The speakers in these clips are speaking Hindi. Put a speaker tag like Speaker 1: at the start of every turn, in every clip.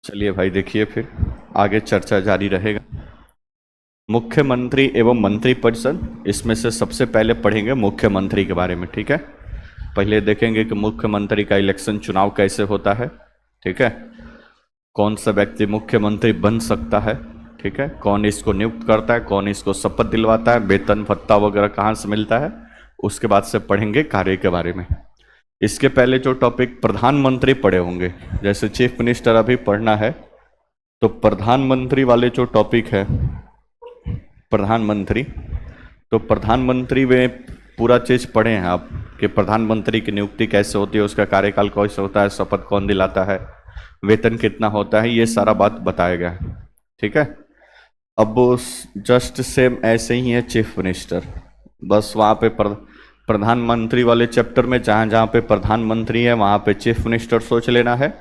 Speaker 1: चलिए भाई, देखिए फिर आगे चर्चा जारी रहेगा। मुख्यमंत्री एवं मंत्री परिषद, इसमें से सबसे पहले पढ़ेंगे मुख्यमंत्री के बारे में। ठीक है, पहले देखेंगे कि मुख्यमंत्री का इलेक्शन चुनाव कैसे होता है। ठीक है, कौन सा व्यक्ति मुख्यमंत्री बन सकता है। ठीक है, कौन इसको नियुक्त करता है, कौन इसको शपथ दिलवाता है, वेतन भत्ता वगैरह कहाँ से मिलता है। उसके बाद से पढ़ेंगे कार्य के बारे में। इसके पहले जो टॉपिक प्रधानमंत्री पढ़े होंगे, जैसे चीफ मिनिस्टर अभी पढ़ना है, तो प्रधानमंत्री वाले जो टॉपिक है प्रधानमंत्री, तो प्रधानमंत्री में पूरा चीज पढ़े हैं आप कि प्रधानमंत्री की नियुक्ति कैसे होती है, उसका कार्यकाल कैसे होता है, शपथ कौन दिलाता है, वेतन कितना होता है, ये सारा बात बताया गया है। ठीक है, अब वो जस्ट सेम ऐसे ही है चीफ मिनिस्टर, बस वहाँ पे प्रधानमंत्री वाले चैप्टर में जहाँ जहाँ पे प्रधानमंत्री है वहाँ पे चीफ मिनिस्टर सोच लेना है,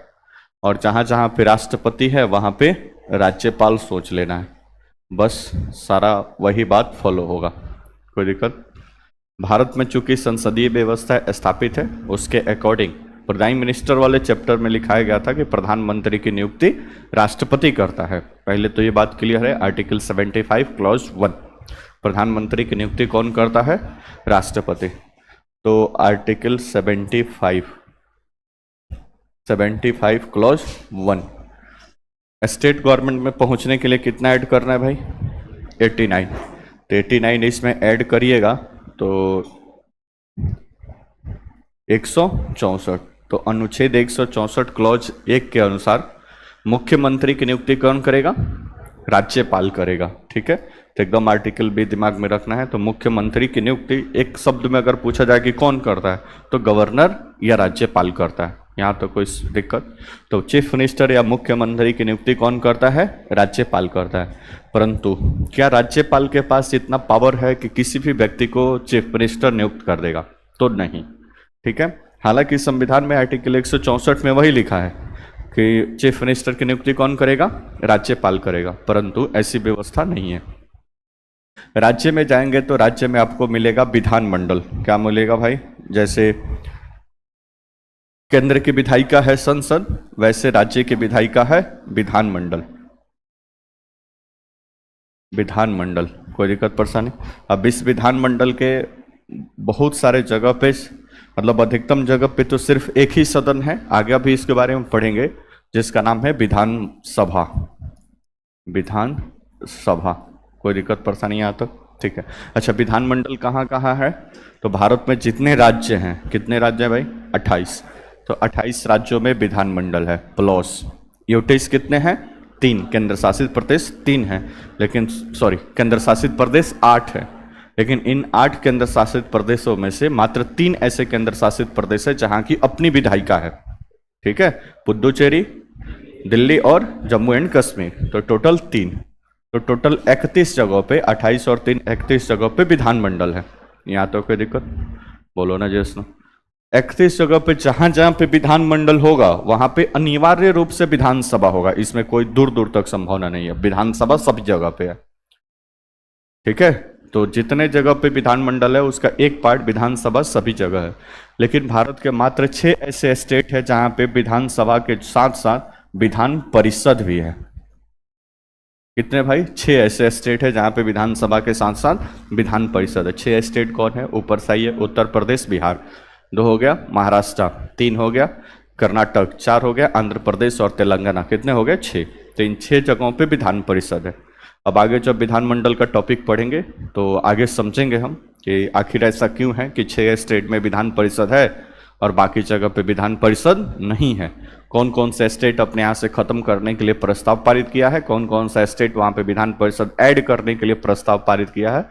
Speaker 1: और जहाँ जहाँ पे राष्ट्रपति है वहाँ पे राज्यपाल सोच लेना है। बस सारा वही बात फॉलो होगा, कोई दिक्कत। भारत में चूंकि संसदीय व्यवस्था स्थापित है, उसके अकॉर्डिंग प्राइम मिनिस्टर वाले चैप्टर में लिखाया गया था कि प्रधानमंत्री की नियुक्ति राष्ट्रपति करता है। पहले तो ये बात क्लियर है, आर्टिकल 75 क्लॉज 1, प्रधानमंत्री की नियुक्ति कौन करता है, राष्ट्रपति। तो आर्टिकल 75 क्लॉज 1, स्टेट गवर्नमेंट में पहुंचने के लिए कितना ऐड करना है भाई, 89। तो 89 इसमें ऐड करिएगा तो 164। तो अनुच्छेद 164 क्लॉज 1 के अनुसार मुख्यमंत्री की नियुक्ति कौन करेगा, राज्यपाल करेगा। ठीक है, तो एकदम आर्टिकल भी दिमाग में रखना है। तो मुख्यमंत्री की नियुक्ति एक शब्द में अगर पूछा जाए कि कौन करता है, तो गवर्नर या राज्यपाल करता है, यहाँ तो कोई दिक्कत। तो चीफ मिनिस्टर या मुख्यमंत्री की नियुक्ति कौन करता है, राज्यपाल करता है। परंतु क्या राज्यपाल के पास इतना पावर है कि किसी भी व्यक्ति को चीफ मिनिस्टर नियुक्त कर देगा, तो नहीं। ठीक है, हालांकि संविधान में आर्टिकल 164 में वही लिखा है कि चीफ मिनिस्टर की नियुक्ति कौन करेगा, राज्यपाल करेगा, परंतु ऐसी व्यवस्था नहीं है। राज्य में जाएंगे तो राज्य में आपको मिलेगा विधानमंडल। क्या मिलेगा भाई, जैसे केंद्र की विधायिका है संसद, वैसे राज्य की विधायिका है विधानमंडल। विधानमंडल कोई दिक्कत परेशानी। अब इस विधानमंडल के बहुत सारे जगह पे, मतलब अधिकतम जगह पे तो सिर्फ एक ही सदन है, आगे भी इसके बारे में पढ़ेंगे, जिसका नाम है विधानसभा। विधानसभा कोई दिक्कत परेशानी यहाँ तक, ठीक है। अच्छा, विधानमंडल कहाँ कहाँ है, तो भारत में जितने राज्य हैं, कितने राज्य हैं भाई, 28। तो 28 राज्यों में विधानमंडल है, प्लस यूटीज कितने हैं, 3, केंद्र शासित प्रदेश 3 हैं, लेकिन सॉरी केंद्र शासित प्रदेश 8 है, लेकिन इन 8 केंद्र शासित प्रदेशों में से मात्र 3 ऐसे केंद्र शासित प्रदेश है जहां की अपनी विधायिका है। ठीक है, पुडुचेरी, दिल्ली और जम्मू एंड कश्मीर, तो टोटल 3। तो टोटल 31 जगहों पे, 28 और 3 31 जगहों पे विधानमंडल है। यहाँ तो कोई दिक्कत, बोलो ना जैसनो। 31 जगह पे जहां जहां पे विधानमंडल होगा वहां पे अनिवार्य रूप से विधानसभा होगा, इसमें कोई दूर दूर तक संभावना नहीं है, विधानसभा सब जगह पे है। ठीक है, तो जितने जगह पे विधानमंडल है उसका एक पार्ट विधानसभा सभी जगह है। लेकिन भारत के मात्र 6 ऐसे स्टेट है जहां पे विधानसभा के साथ साथ विधान परिषद भी है। कितने भाई, 6 ऐसे स्टेट है जहां पे विधानसभा के साथ साथ विधान परिषद है। 6 स्टेट कौन है, ऊपर से आइए, उत्तर प्रदेश, बिहार 2 हो गया, महाराष्ट्र 3 हो गया, कर्नाटक 4 हो गया, आंध्र प्रदेश और तेलंगाना कितने हो गए, 6। तो इन 6 जगहों पे विधान परिषद है। अब आगे जब विधानमंडल का टॉपिक पढ़ेंगे तो आगे समझेंगे हम कि आखिर ऐसा क्यों है कि 6 स्टेट में विधान परिषद है और बाकी जगह पे विधान परिषद नहीं है। कौन कौन सा स्टेट अपने यहाँ से खत्म करने के लिए प्रस्ताव पारित किया है, कौन कौन सा स्टेट वहाँ पे विधान परिषद ऐड करने के लिए प्रस्ताव पारित किया है,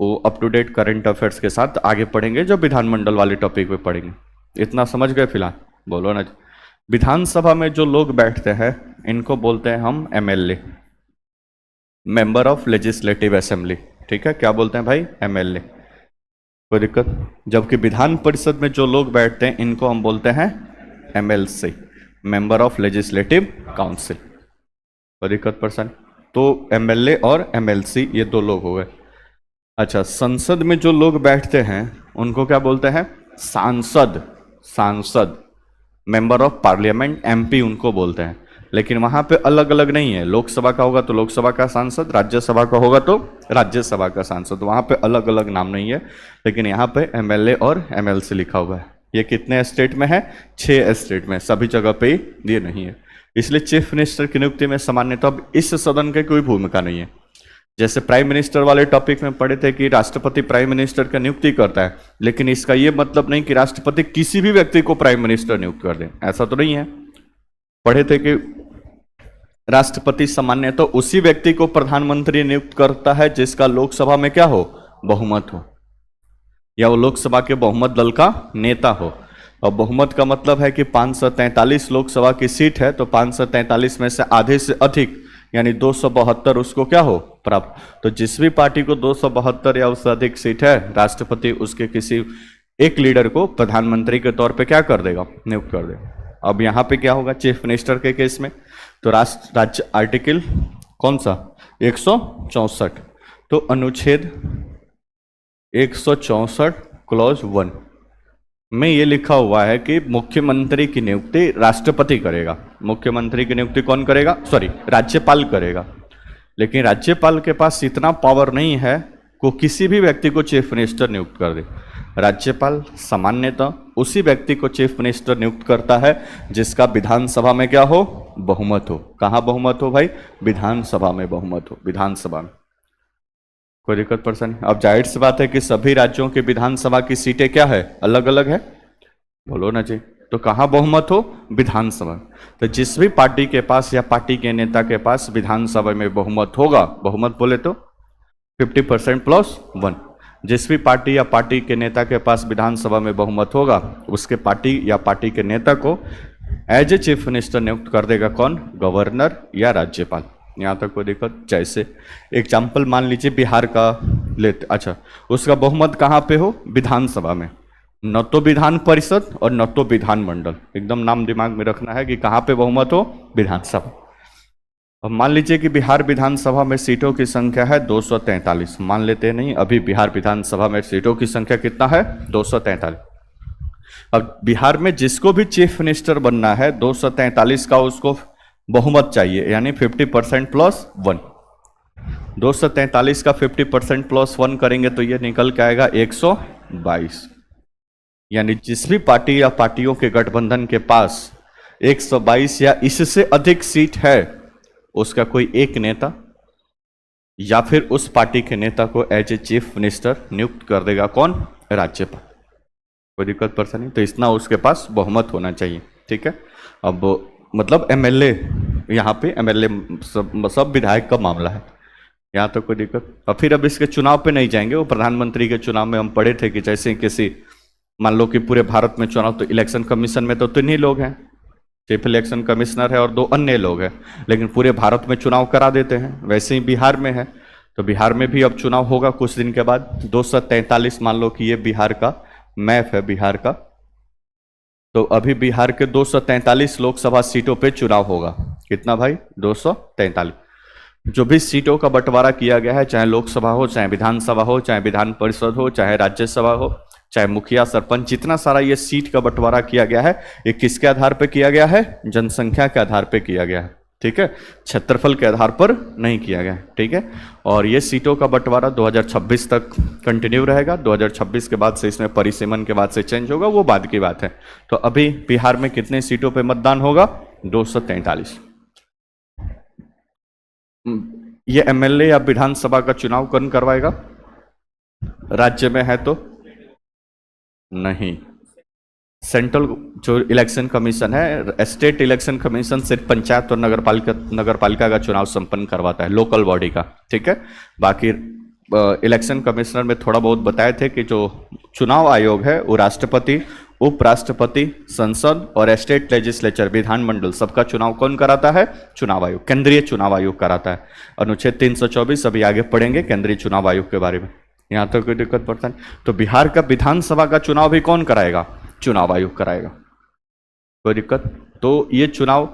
Speaker 1: वो up to date current affairs के साथ आगे पढ़ेंगे जो विधानमंडल वाले टॉपिक पे पढ़ेंगे। इतना समझ गए फिलहाल, बोलो ना। विधानसभा में जो लोग बैठते हैं इनको बोलते हैं हम MLA, member of legislative assembly. ठीक है, क्या बोलते हैं भाई, एमएलए, कोई दिक्कत। जबकि विधान परिषद में जो लोग बैठते हैं इनको हम बोलते हैं MLC, member of legislative council, कोई दिक्कत पर्सन। तो एमएलए और एमएलसी ये 2 लोग हो गए। अच्छा, संसद में जो लोग बैठते हैं उनको क्या बोलते हैं, सांसद, सांसद, मेंबर ऑफ पार्लियामेंट, एमपी उनको बोलते हैं। लेकिन वहां पे अलग अलग नहीं है, लोकसभा का होगा तो लोकसभा का सांसद, राज्यसभा का होगा तो राज्यसभा का सांसद, वहां पे अलग अलग नाम नहीं है। लेकिन यहाँ पे एमएलए और एमएलसी लिखा हुआ है। ये कितने स्टेट में है? 6 स्टेट में, सभी जगह पे ये नहीं है। इसलिए चीफ मिनिस्टर की नियुक्ति में सामान्यतः अब इस सदन की कोई भूमिका नहीं है। जैसे प्राइम मिनिस्टर वाले टॉपिक में पढ़े थे कि राष्ट्रपति प्राइम मिनिस्टर का नियुक्ति करता है, लेकिन इसका ये मतलब नहीं कि राष्ट्रपति किसी भी व्यक्ति को प्राइम मिनिस्टर नियुक्त कर दे, ऐसा तो नहीं है। पढ़े थे कि राष्ट्रपति सामान्यतः तो उसी व्यक्ति को प्रधानमंत्री नियुक्त करता है जिसका लोकसभा में क्या हो? बहुमत हो, या वो लोकसभा के बहुमत दल का नेता हो। और बहुमत का मतलब है कि 543 लोकसभा की सीट है, तो 543 में से आधे से अधिक यानी 272 उसको क्या हो? प्राप्त। तो जिस भी पार्टी को 272 या उससे अधिक सीट है, राष्ट्रपति उसके किसी एक लीडर को प्रधानमंत्री के तौर पे क्या कर देगा? नियुक्त कर देगा। अब यहाँ पे क्या होगा चीफ मिनिस्टर के केस में? तो राज्य आर्टिकल कौन सा? 164। तो अनुच्छेद 164 क्लॉज 1 में ये लिखा हुआ है कि मुख्यमंत्री की नियुक्ति राष्ट्रपति करेगा। मुख्यमंत्री की नियुक्ति कौन करेगा? सॉरी, राज्यपाल करेगा। लेकिन राज्यपाल के पास इतना पावर नहीं है को किसी भी व्यक्ति को चीफ मिनिस्टर नियुक्त कर दे। राज्यपाल सामान्यतः उसी व्यक्ति को चीफ मिनिस्टर नियुक्त करता है जिसका विधानसभा में क्या हो? बहुमत हो। कहाँ बहुमत हो भाई? विधानसभा में बहुमत हो, विधानसभा में। कोई दिक्कत परेशानी? अब जाहिर सी बात है कि सभी राज्यों की विधानसभा की सीटें क्या है? अलग अलग है, बोलो ना जी। तो कहाँ बहुमत हो? विधानसभा। तो जिस भी पार्टी के पास या पार्टी के नेता के पास विधानसभा में बहुमत होगा, बहुमत बोले तो 50% प्लस 1, जिस भी पार्टी या पार्टी के नेता के पास विधानसभा में बहुमत होगा, उसके पार्टी या पार्टी के नेता को एज ए चीफ मिनिस्टर नियुक्त कर देगा कौन? गवर्नर या राज्यपाल। यहाँ तक कोई दिक्कत? जैसे एग्जाम्पल मान लीजिए बिहार का लेते, अच्छा, उसका बहुमत कहाँ पे हो? विधानसभा में। न तो विधान परिषद और न तो विधानमंडल, एकदम नाम दिमाग में रखना है कि कहाँ पे बहुमत हो? विधानसभा। अब मान लीजिए कि बिहार विधानसभा में सीटों की संख्या है 243, मान लेते नहीं, अभी बिहार विधानसभा में सीटों की संख्या कितना है? 243। अब बिहार में जिसको भी चीफ मिनिस्टर बनना है 243 का उसको बहुमत चाहिए, यानी 50% प्लस 1। 243 का 50% प्लस 1 करेंगे तो ये निकल के आएगा 122। यानी जिस भी पार्टी या पार्टियों के गठबंधन के पास 122 या इससे अधिक सीट है, उसका कोई एक नेता या फिर उस पार्टी के नेता को एज ए चीफ मिनिस्टर नियुक्त कर देगा कौन? राज्यपाल। कोई दिक्कत परेशानी? तो इतना उसके पास बहुमत होना चाहिए, ठीक है। अब मतलब एमएलए, यहाँ पे एमएलए सब विधायक का मामला है, यहाँ तो कोई दिक्कत। और फिर अब इसके चुनाव पे नहीं जाएंगे, वो प्रधानमंत्री के चुनाव में हम पढ़े थे कि जैसे किसी, मान लो कि पूरे भारत में चुनाव, तो इलेक्शन कमीशन में तो 3 ही लोग हैं, चीफ इलेक्शन कमिश्नर है और 2 अन्य लोग हैं, लेकिन पूरे भारत में चुनाव करा देते हैं। वैसे ही बिहार में है, तो बिहार में भी अब चुनाव होगा कुछ दिन के बाद। 243 मान लो कि ये बिहार का मैप है, बिहार का, तो अभी बिहार के 243 लोकसभा सीटों पे चुनाव होगा। कितना भाई? 243। जो भी सीटों का बंटवारा किया गया है, चाहे लोकसभा हो, चाहे विधानसभा हो, चाहे विधान परिषद हो, चाहे राज्यसभा हो, चाहे मुखिया सरपंच, जितना सारा ये सीट का बंटवारा किया गया है, ये किसके आधार पे किया गया है? जनसंख्या के आधार पे किया गया है, ठीक है, क्षेत्रफल के आधार पर नहीं किया गया, ठीक है। और ये सीटों का बंटवारा 2026 तक कंटिन्यू रहेगा। 2026 के बाद से इसमें परिसीमन के बाद से चेंज होगा, वो बाद की बात है। तो अभी बिहार में कितने सीटों पे मतदान होगा? 243। ये एमएलए या विधानसभा का चुनाव कौन करवाएगा? राज्य में है तो नहीं, सेंट्रल जो इलेक्शन कमीशन है, स्टेट इलेक्शन कमीशन सिर्फ पंचायत और नगरपालिका का चुनाव संपन्न करवाता है, लोकल बॉडी का, ठीक है। बाकी इलेक्शन कमिश्नर में थोड़ा बहुत बताए थे कि जो चुनाव आयोग है वो राष्ट्रपति, उपराष्ट्रपति, संसद और स्टेट लेजिस्लेचर, विधानमंडल, सबका चुनाव कौन कराता है? चुनाव आयोग, केंद्रीय चुनाव आयोग कराता है। अनुच्छेद 324 अभी आगे पढ़ेंगे केंद्रीय चुनाव आयोग के बारे में, यहाँ तक कोई दिक्कत पड़ता नहीं। तो बिहार का विधानसभा का चुनाव भी कौन कराएगा? चुनाव आयोग कराएगा। कोई दिक्कत? तो ये चुनाव,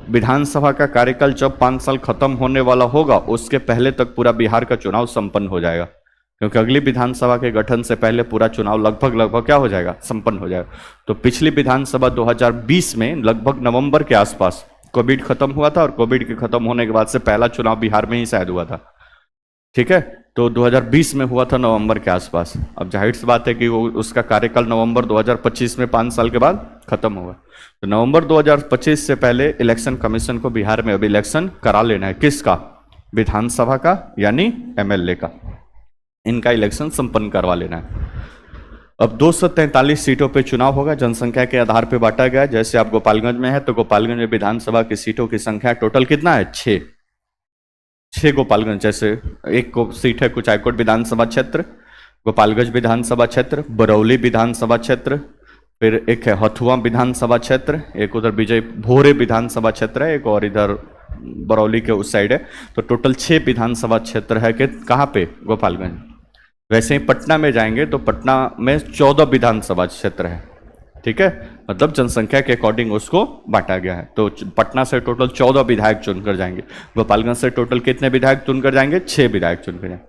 Speaker 1: विधानसभा का कार्यकाल जब 5 साल खत्म होने वाला होगा, उसके पहले तक पूरा बिहार का चुनाव संपन्न हो जाएगा, क्योंकि अगली विधानसभा के गठन से पहले पूरा चुनाव लगभग क्या हो जाएगा? संपन्न हो जाएगा। तो पिछली विधानसभा 2020 में लगभग नवंबर के आसपास कोविड खत्म हुआ था और कोविड के खत्म होने के बाद से पहला चुनाव बिहार में ही शायद हुआ था, ठीक है। तो 2020 में हुआ था नवंबर के आसपास। अब जाहिर सी बात है कि वो उसका कार्यकाल नवंबर 2025 में 5 साल के बाद खत्म होगा। तो नवंबर 2025 से पहले इलेक्शन कमीशन को बिहार में अब इलेक्शन करा लेना है। किसका? विधानसभा का, यानी एमएलए का। इनका इलेक्शन संपन्न करवा लेना है। अब 243 सीटों पे चुनाव होगा, जनसंख्या के आधार पे बांटा गया है। जैसे आप गोपालगंज में है तो गोपालगंज में विधानसभा की सीटों की संख्या टोटल कितना है? 6 गोपालगंज, जैसे एक को सीट है कुचायकोट विधानसभा क्षेत्र, गोपालगंज विधानसभा क्षेत्र, बरौली विधानसभा क्षेत्र, फिर एक है हथुआ विधानसभा क्षेत्र, एक उधर विजय भोरे विधानसभा क्षेत्र है, एक और इधर बरौली के उस साइड है। तो टोटल 6 विधानसभा क्षेत्र है कि कहाँ पे? गोपालगंज। वैसे ही पटना में जाएंगे तो पटना में 14 विधानसभा क्षेत्र है, ठीक है। मतलब जनसंख्या के अकॉर्डिंग उसको बांटा गया है। तो पटना से टोटल 14 विधायक चुनकर जाएंगे। गोपालगंज से टोटल कितने विधायक चुनकर जाएंगे? 6 विधायक चुनकर जाएंगे।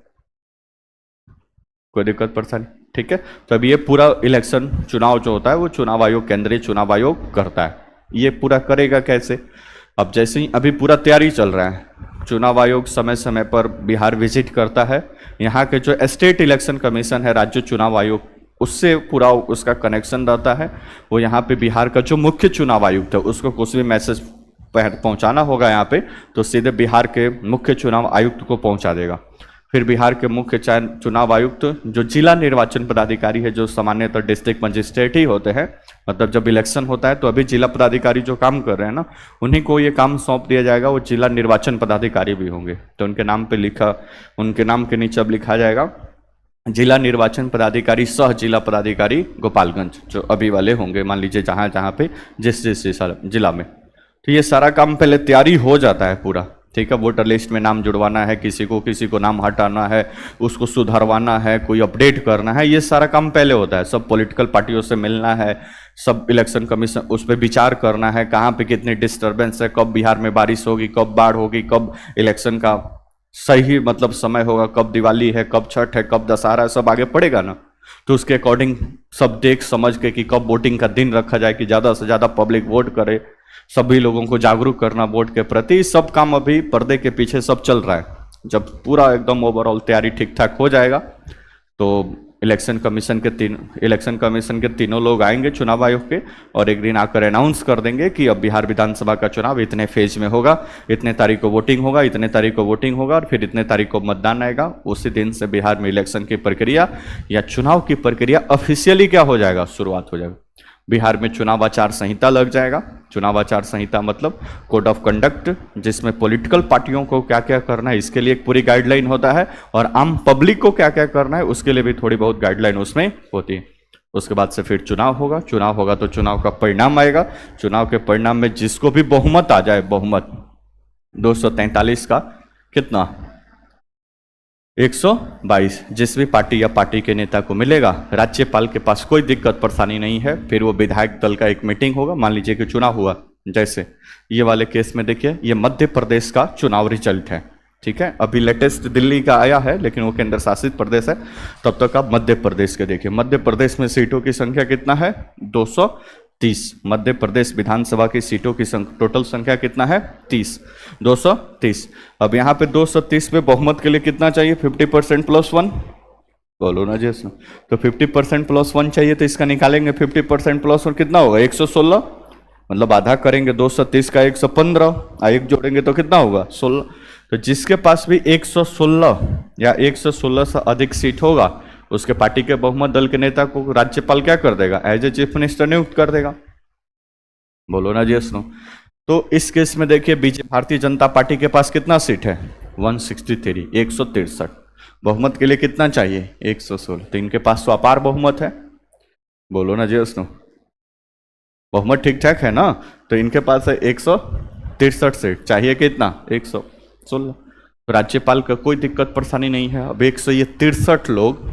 Speaker 1: कोई दिक्कत परेशानी? ठीक है। तो अब ये पूरा इलेक्शन चुनाव जो होता है वो चुनाव आयोग, केंद्रीय चुनाव आयोग करता है। ये पूरा करेगा कैसे? अब जैसे ही अभी पूरा तैयारी चल रहा है, चुनाव आयोग समय समय पर बिहार विजिट करता है। यहाँ के जो स्टेट इलेक्शन कमीशन है, राज्य चुनाव आयोग, उससे पूरा उसका कनेक्शन रहता है। वो यहाँ पे बिहार का जो मुख्य चुनाव आयुक्त है उसको कुछ भी मैसेज पहुँचाना होगा यहाँ पे तो सीधे बिहार के मुख्य चुनाव आयुक्त को पहुँचा देगा। फिर बिहार के मुख्य चुनाव आयुक्त जो जिला निर्वाचन पदाधिकारी है, जो सामान्यतः डिस्ट्रिक्ट मजिस्ट्रेट ही होते हैं, मतलब जब इलेक्शन होता है तो अभी जिला पदाधिकारी जो काम कर रहे हैं ना, उन्हीं को ये काम सौंप दिया जाएगा। वो जिला निर्वाचन पदाधिकारी भी होंगे, तो उनके नाम पे लिखा, उनके नाम के नीचे अब लिखा जाएगा जिला निर्वाचन पदाधिकारी सह जिला पदाधिकारी गोपालगंज, जो अभी वाले होंगे, मान लीजिए जहाँ जहाँ पे जिस जिला में। तो ये सारा काम पहले तैयारी हो जाता है पूरा, ठीक है। वोटर लिस्ट में नाम जुड़वाना है, किसी को नाम हटाना है, उसको सुधरवाना है, कोई अपडेट करना है, ये सारा काम पहले होता है। सब पॉलिटिकल पार्टियों से मिलना है, सब इलेक्शन कमीशन उस पर विचार करना है, कहाँ पे कितनी डिस्टर्बेंस है, कब बिहार में बारिश होगी, कब बाढ़ होगी, कब इलेक्शन का सही मतलब समय होगा, कब दिवाली है, कब छठ है, कब दशहरा है, सब आगे पड़ेगा ना। तो उसके अकॉर्डिंग सब देख समझ के कि कब वोटिंग का दिन रखा जाए कि ज़्यादा से ज़्यादा पब्लिक वोट करे, सभी लोगों को जागरूक करना वोट के प्रति, सब काम अभी पर्दे के पीछे सब चल रहा है। जब पूरा एकदम ओवरऑल तैयारी ठीक ठाक हो जाएगा तो इलेक्शन कमीशन के तीनों लोग आएंगे चुनाव आयोग के, और एक दिन आकर अनाउंस कर देंगे कि अब बिहार विधानसभा का चुनाव इतने फेज में होगा, इतने तारीख को वोटिंग होगा, इतने तारीख को वोटिंग होगा, और फिर इतने तारीख को मतदान आएगा। उसी दिन से बिहार में इलेक्शन की प्रक्रिया या चुनाव की प्रक्रिया ऑफिशियली क्या हो जाएगा? शुरुआत हो जाएगा। बिहार में चुनाव आचार संहिता लग जाएगा। चुनाव आचार संहिता मतलब कोड ऑफ कंडक्ट, जिसमें पॉलिटिकल पार्टियों को क्या क्या करना है इसके लिए एक पूरी गाइडलाइन होता है, और आम पब्लिक को क्या क्या करना है उसके लिए भी थोड़ी बहुत गाइडलाइन उसमें होती है। उसके बाद से फिर चुनाव होगा तो चुनाव का परिणाम आएगा। चुनाव के परिणाम में जिसको भी बहुमत आ जाए, बहुमत 243 का कितना? 122, जिस भी पार्टी या पार्टी के नेता को मिलेगा, राज्यपाल के पास कोई दिक्कत परेशानी नहीं है। फिर वो विधायक दल का एक मीटिंग होगा। मान लीजिए कि चुनाव हुआ, जैसे ये वाले केस में देखिए, ये मध्य प्रदेश का चुनाव रिजल्ट है, ठीक है। अभी लेटेस्ट दिल्ली का आया है, लेकिन वो केंद्र शासित प्रदेश है। तब तक आप मध्य प्रदेश के देखिए। मध्य प्रदेश में सीटों की संख्या कितना है? 230। मध्य प्रदेश विधानसभा की सीटों की टोटल संख्या कितना है? 30, 230। अब यहाँ पे 230 में बहुमत के लिए कितना चाहिए? 50% प्लस 1, बोलो ना जैसे। तो 50% प्लस 1 चाहिए, तो इसका निकालेंगे 50% प्लस 1 कितना होगा? 116, मतलब आधा करेंगे 230 का 115, एक जोड़ेंगे तो कितना होगा? 16। तो जिसके पास भी 116 या 116 से अधिक सीट होगा, उसके पार्टी के बहुमत दल के नेता को राज्यपाल क्या कर देगा? एज ए चीफ मिनिस्टर नियुक्त कर देगा। बोलो ना जी सुनो। तो इस केस में देखिए, भारतीय जनता पार्टी के पास कितना सीट है? 163, 163। बहुमत के लिए कितना चाहिए? 116। तो इनके पास तो अपार बहुमत है। बोलो ना जी सुनो, बहुमत ठीक ठाक है ना। तो इनके पास है 163 सीट, चाहिए कितना? 116। तो राज्यपाल का कोई दिक्कत परेशानी नहीं है। अब 163 लोग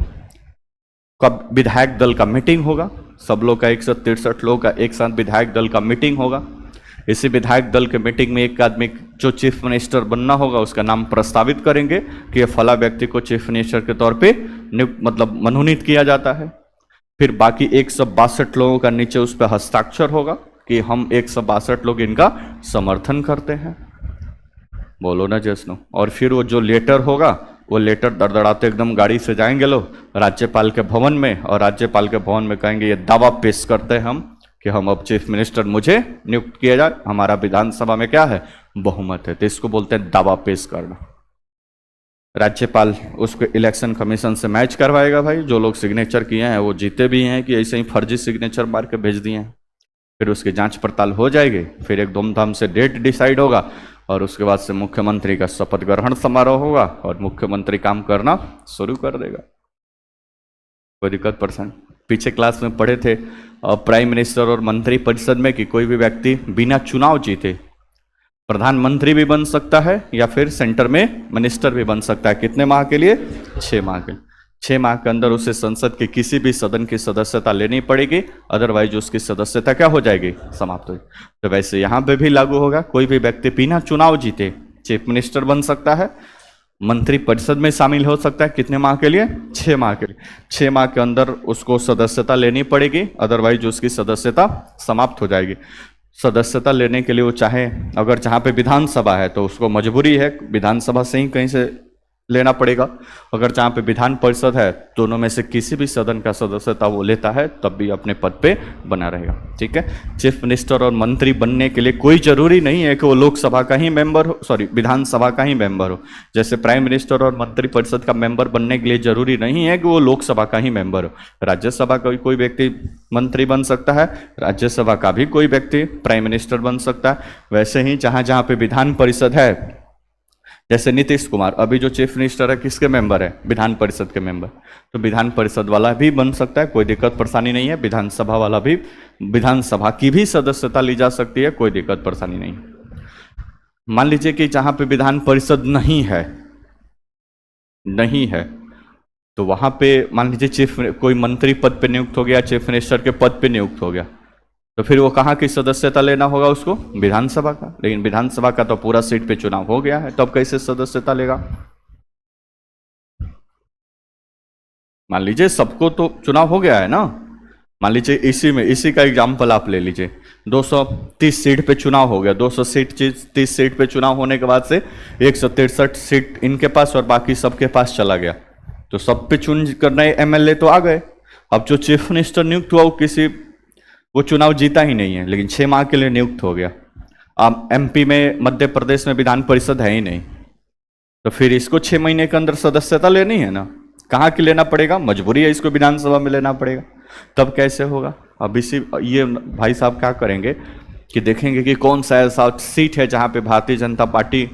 Speaker 1: का विधायक दल का मीटिंग होगा, सब लोग का 163 लोग का एक साथ विधायक दल का मीटिंग होगा। इसी विधायक दल के मीटिंग में एक आदमी जो चीफ मिनिस्टर बनना होगा उसका नाम प्रस्तावित करेंगे कि ये फला व्यक्ति को चीफ मिनिस्टर के तौर पे मतलब मनोनीत किया जाता है। फिर बाकी 162 लोगों का नीचे उस पर हस्ताक्षर होगा कि हम 162 लोग इनका समर्थन करते हैं। बोलो ना जैसनो। और फिर वो जो लेटर होगा, वो लेटर दड़दड़ाते एकदम गाड़ी से जाएंगे लोग राज्यपाल के भवन में, और राज्यपाल के भवन में कहेंगे ये दावा पेश करते हैं हम कि हम अब चीफ मिनिस्टर मुझे नियुक्त किया जाए, हमारा विधानसभा में क्या है, बहुमत है। तो इसको बोलते हैं दावा पेश करना। राज्यपाल उसको इलेक्शन कमीशन से मैच करवाएगा भाई, जो लोग सिग्नेचर किए हैं वो जीते भी हैं कि ऐसे ही फर्जी सिग्नेचर मार के भेज दिए हैं। फिर उसकी जांच पड़ताल हो जाएगी, फिर एक धूमधाम से डेट डिसाइड होगा, और उसके बाद से मुख्यमंत्री का शपथ ग्रहण समारोह होगा और मुख्यमंत्री काम करना शुरू कर देगा। कोई दिक्कत परेशानी? पीछे क्लास में पढ़े थे प्राइम मिनिस्टर और मंत्री परिषद में कि कोई भी व्यक्ति बिना चुनाव जीते प्रधानमंत्री भी बन सकता है या फिर सेंटर में मिनिस्टर भी बन सकता है। कितने माह के लिए? 6 माह के लिए। 6 माह के अंदर उसे संसद के किसी भी सदन की सदस्यता लेनी पड़ेगी, अदरवाइज उसकी सदस्यता क्या हो जाएगी, समाप्त हो जाएगी। तो वैसे यहाँ पे भी लागू होगा, कोई भी व्यक्ति बिना चुनाव जीते चीफ मिनिस्टर बन सकता है, मंत्री परिषद में शामिल हो सकता है। कितने माह के लिए? 6 माह के लिए। 6 माह के अंदर उसको सदस्यता लेनी पड़ेगी, अदरवाइज उसकी सदस्यता समाप्त हो जाएगी। सदस्यता लेने के लिए वो चाहे, अगर जहाँ पे विधानसभा है तो उसको मजबूरी है विधानसभा से ही कहीं से लेना पड़ेगा, अगर जहाँ पे विधान परिषद है दोनों में से किसी भी सदन का सदस्यता वो लेता है तब भी अपने पद पे बना रहेगा। ठीक है। चीफ मिनिस्टर और मंत्री बनने के लिए कोई जरूरी नहीं है कि वो लोकसभा का ही मेंबर हो, सॉरी विधानसभा का ही मेंबर हो। जैसे प्राइम मिनिस्टर और मंत्री परिषद का मेंबर बनने के लिए जरूरी नहीं है कि वो लोकसभा का ही मेंबर हो। राज्यसभा का भी कोई व्यक्ति मंत्री बन सकता है, राज्यसभा का भी कोई व्यक्ति प्राइम मिनिस्टर बन सकता है। वैसे ही जहाँ जहाँ पे विधान परिषद है, जैसे नीतीश कुमार अभी जो चीफ मिनिस्टर है किसके मेंबर है, विधान परिषद के मेंबर, तो विधान परिषद वाला भी बन सकता है, कोई दिक्कत परेशानी नहीं है। विधानसभा वाला भी, विधानसभा की भी सदस्यता ली जा सकती है, कोई दिक्कत परेशानी नहीं। मान लीजिए कि जहां पे विधान परिषद नहीं है तो वहां पे मान लीजिए चीफ कोई मंत्री पद पे नियुक्त हो गया, चीफ मिनिस्टर के पद पे नियुक्त हो गया, तो फिर वो कहाँ की सदस्यता लेना होगा उसको, विधानसभा का। लेकिन विधानसभा का तो पूरा सीट पे चुनाव हो गया है, तो अब कैसे सदस्यता लेगा? मान लीजिए सबको तो चुनाव हो गया है ना, मान लीजिए इसी का एग्जाम्पल आप ले लीजिए। 230 सीट पे चुनाव हो गया, 230 सीट पे चुनाव होने के बाद से 163 सीट इनके पास और बाकी सबके पास चला गया, तो सब पे चुन कर नए एमएलए तो आ गए। अब जो चीफ मिनिस्टर नियुक्त हुआ वो चुनाव जीता ही नहीं है, लेकिन 6 माह के लिए नियुक्त हो गया। अब एमपी में, मध्य प्रदेश में विधान परिषद है ही नहीं, तो फिर इसको 6 महीने के अंदर सदस्यता लेनी है ना, कहाँ की लेना पड़ेगा, मजबूरी है, इसको विधानसभा में लेना पड़ेगा। तब कैसे होगा? अब ये भाई साहब क्या करेंगे कि देखेंगे कि कौन सा ऐसा सीट है जहाँ पे भारतीय जनता पार्टी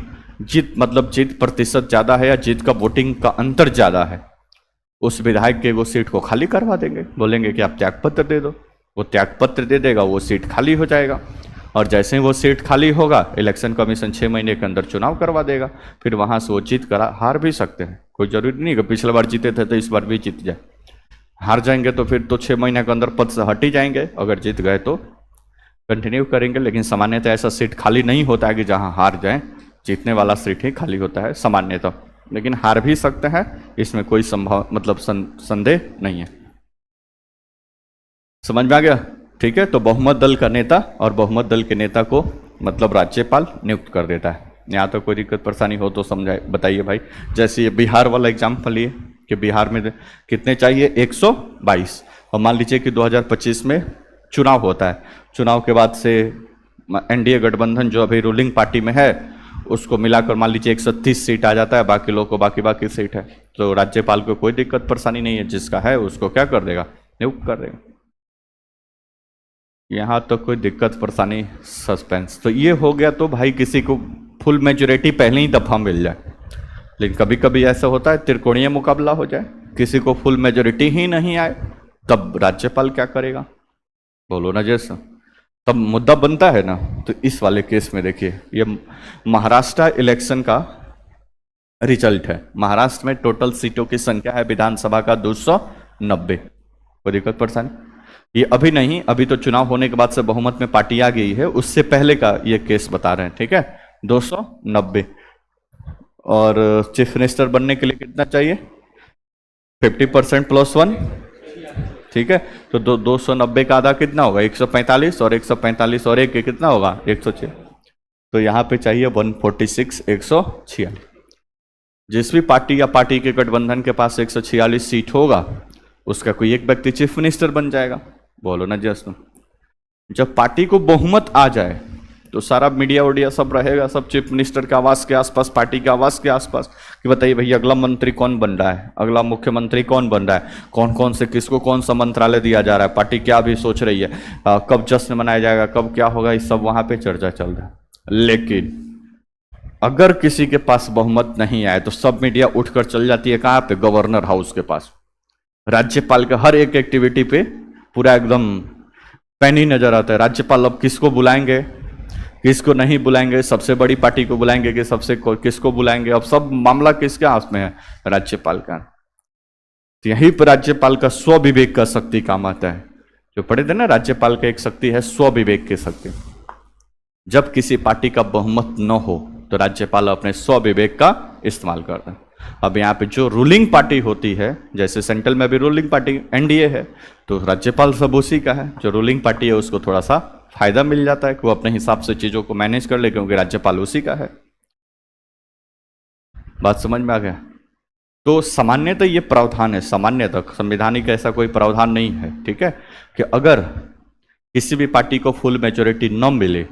Speaker 1: जीत प्रतिशत ज़्यादा है या जीत का वोटिंग का अंतर ज़्यादा है, उस विधायक के वो सीट को खाली करवा देंगे, बोलेंगे कि आप त्यागपत्र दे दो। वो त्यागपत्र दे देगा, वो सीट खाली हो जाएगा, और जैसे ही वो सीट खाली होगा इलेक्शन कमीशन 6 महीने के अंदर चुनाव करवा देगा। फिर वहां से वो जीत कर हार भी सकते हैं, कोई जरूरी नहीं कि पिछले बार जीते थे तो इस बार भी जीत जाए। हार जाएंगे तो फिर तो 6 महीने के अंदर पद से हट ही जाएंगे, अगर जीत गए तो कंटिन्यू करेंगे। लेकिन सामान्यतः ऐसा सीट खाली नहीं होता है कि जहाँ हार जाए, जीतने वाला सीट ही खाली होता है सामान्यतः, लेकिन हार भी सकते हैं, इसमें कोई संदेह नहीं है। समझ में आ गया? ठीक है। तो बहुमत दल का नेता और बहुमत दल के नेता को राज्यपाल नियुक्त कर देता है। यहाँ तो कोई दिक्कत परेशानी हो तो समझाए, बताइए भाई। जैसे ये बिहार वाला एग्जाम्पल लिए कि बिहार में कितने चाहिए, 122, और मान लीजिए कि 2025 में चुनाव होता है, चुनाव के बाद से एनडीए गठबंधन जो अभी रूलिंग पार्टी में है उसको मिलाकर मान लीजिए 130 सीट आ जाता है, बाकी लोग को बाकी सीट है, तो राज्यपाल को कोई दिक्कत परेशानी नहीं है, जिसका है उसको क्या कर देगा, नियुक्त कर देगा। यहाँ तो कोई दिक्कत परेशानी, सस्पेंस। तो ये हो गया तो भाई किसी को फुल मेजोरिटी पहले ही दफा मिल जाए, लेकिन कभी कभी ऐसा होता है त्रिकोणीय मुकाबला हो जाए, किसी को फुल मेजोरिटी ही नहीं आए, तब राज्यपाल क्या करेगा? बोलो ना जैसा, तब मुद्दा बनता है ना। तो इस वाले केस में देखिए, ये महाराष्ट्र इलेक्शन का रिजल्ट है। महाराष्ट्र में टोटल सीटों की संख्या है विधानसभा का 290। कोई दिक्कत परेशानी? ये अभी नहीं, अभी तो चुनाव होने के बाद से बहुमत में पार्टी आ गई है, उससे पहले का ये केस बता रहे हैं। ठीक है, 290। और चीफ मिनिस्टर बनने के लिए कितना चाहिए? 50% +1, ठीक है। तो 290 का आधा कितना होगा? 145, और 145 और एक के कितना होगा? 106। तो यहाँ पे चाहिए 146, 146। जिस भी पार्टी या पार्टी के गठबंधन के पास 146 सीट होगा, उसका कोई एक व्यक्ति चीफ मिनिस्टर बन जाएगा। बोलो ना जस्ट। जब पार्टी को बहुमत आ जाए तो सारा मीडिया वोडिया सब रहेगा, सब चीफ मिनिस्टर के आवास के आसपास, पार्टी के आवास के आसपास, कि बताइए भैया अगला मंत्री कौन बन रहा है, अगला मुख्यमंत्री कौन बन रहा है, कौन कौन से किसको कौन सा मंत्रालय दिया जा रहा है, पार्टी क्या भी सोच रही है, कब जश्न मनाया जाएगा, कब क्या होगा, ये सब वहां पे चर्चा चल रहा है। लेकिन अगर किसी के पास बहुमत नहीं आए तो सब मीडिया उठकर चल जाती है कहां पे? गवर्नर हाउस के पास। राज्यपाल के हर एक एक्टिविटी पे पूरा एकदम पैनी नजर आता है। राज्यपाल अब किसको बुलाएंगे, किसको नहीं बुलाएंगे, सबसे बड़ी पार्टी को बुलाएंगे कि किसको बुलाएंगे, अब सब मामला किसके हाथ में है? राज्यपाल का। तो यहीं पर राज्यपाल का स्व विवेक का शक्ति काम आता है। जो पढ़े थे ना, राज्यपाल का एक शक्ति है स्व विवेक की शक्ति। जब किसी पार्टी का बहुमत न हो तो राज्यपाल अपने स्व विवेक का इस्तेमाल करता है। अब यहाँ पे जो रूलिंग पार्टी होती है, जैसे सेंट्रल में भी रूलिंग पार्टी एनडीए है, तो राज्यपाल सब उसी का है। जो रूलिंग पार्टी है उसको थोड़ा सा फायदा मिल जाता है कि वो अपने हिसाब से चीजों को मैनेज कर ले, क्योंकि राज्यपाल उसी का है। बात समझ में आ गया? तो सामान्यतः ये प्रावधान है, सामान्यतः संवैधानिक ऐसा कोई प्रावधान नहीं है, ठीक है, कि अगर किसी भी पार्टी को फुल मेजोरिटी न मिले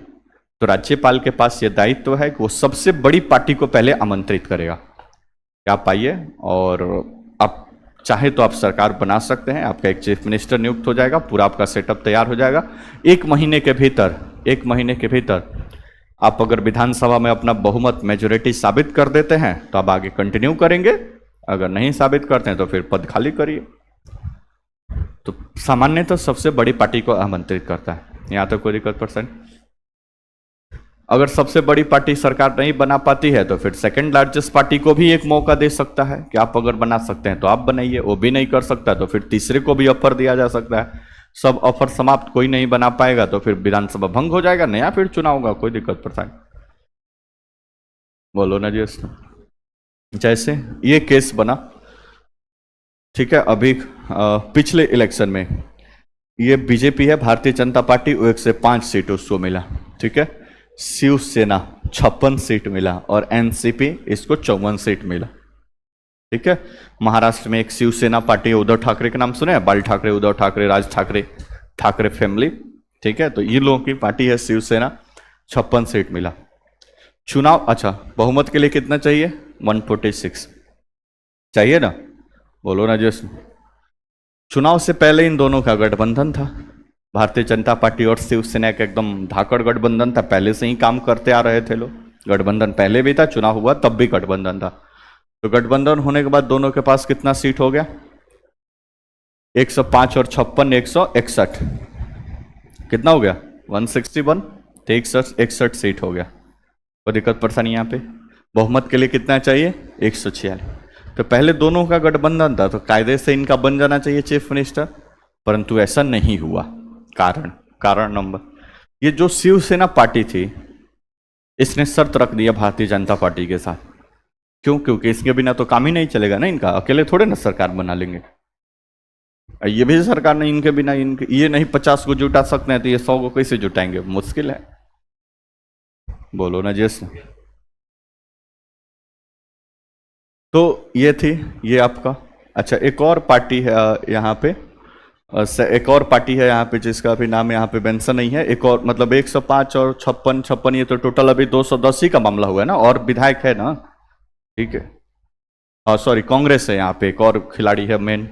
Speaker 1: तो राज्यपाल के पास ये दायित्व है कि वो सबसे बड़ी पार्टी को पहले आमंत्रित करेगा कि आप आइए, और आप चाहे तो आप सरकार बना सकते हैं, आपका एक चीफ मिनिस्टर नियुक्त हो जाएगा, पूरा आपका सेटअप तैयार हो जाएगा। 1 महीने के भीतर आप अगर विधानसभा में अपना बहुमत मेजोरिटी साबित कर देते हैं तो आप आगे कंटिन्यू करेंगे, अगर नहीं साबित करते हैं तो फिर पद खाली करिए। तो सामान्यतः सबसे बड़ी पार्टी को आमंत्रित करता है, यहां तक कोई दिक्कत पर्सन। अगर सबसे बड़ी पार्टी सरकार नहीं बना पाती है तो फिर सेकंड लार्जेस्ट पार्टी को भी एक मौका दे सकता है कि आप अगर बना सकते हैं तो आप बनाइए, वो भी नहीं कर सकता तो फिर तीसरे को भी ऑफर दिया जा सकता है। सब ऑफर समाप्त, कोई नहीं बना पाएगा तो फिर विधानसभा भंग हो जाएगा, नया फिर चुनाव होगा, कोई दिक्कत परेशानी। बोलो ना जी। जैसे ये केस बना, ठीक है, अभी पिछले इलेक्शन में ये बीजेपी है, भारतीय जनता पार्टी, 105 सीट उसको मिला, ठीक है। शिवसेना 56 सीट मिला और एनसीपी इसको 54 सीट मिला, ठीक है। महाराष्ट्र में एक शिवसेना पार्टी है, उद्धव ठाकरे के नाम सुने हैं? बाल ठाकरे, उद्धव ठाकरे, राज ठाकरे, ठाकरे फैमिली, ठीक है। तो ये लोगों की पार्टी है शिवसेना, 56 सीट मिला। चुनाव, अच्छा, बहुमत के लिए कितना चाहिए? 146 चाहिए ना? बोलो ना जस्ट। चुनाव से पहले इन दोनों का गठबंधन था, भारतीय जनता पार्टी और शिवसेना का एकदम धाकड़ गठबंधन था, पहले से ही काम करते आ रहे थे लोग। गठबंधन पहले भी था, चुनाव हुआ तब भी गठबंधन था। तो गठबंधन होने के बाद दोनों के पास कितना सीट हो गया? 105 और 56, 161, कितना हो गया? 161, तो 61 सीट हो गया। कोई दिक्कत परेशानी यहाँ पे? बहुमत के लिए कितना चाहिए? 146। तो पहले दोनों का गठबंधन था तो कायदे से इनका बन जाना चाहिए चीफ मिनिस्टर, परंतु ऐसा नहीं हुआ। कारण नंबर, ये जो शिवसेना पार्टी थी इसने शर्त रख दिया भारतीय जनता पार्टी के साथ। क्यों? क्योंकि इसके बिना तो काम ही नहीं चलेगा ना इनका, अकेले थोड़े ना सरकार बना लेंगे। ये भी सरकार नहीं, इनके बिना, इनके ये नहीं 50 को जुटा सकते हैं तो ये 100 को कैसे जुटाएंगे? मुश्किल है। बोलो ना जस। तो ये थी, ये आपका। अच्छा, एक और पार्टी है यहाँ पे, एक और पार्टी है यहाँ पे जिसका भी नाम यहाँ पे मेंशन नहीं है। एक और, मतलब 105 और 56, ये तो टोटल अभी 210 ही का मामला हुआ है ना, और विधायक है ना, ठीक है। हाँ सॉरी, कांग्रेस है यहाँ पे, एक और खिलाड़ी है मेन,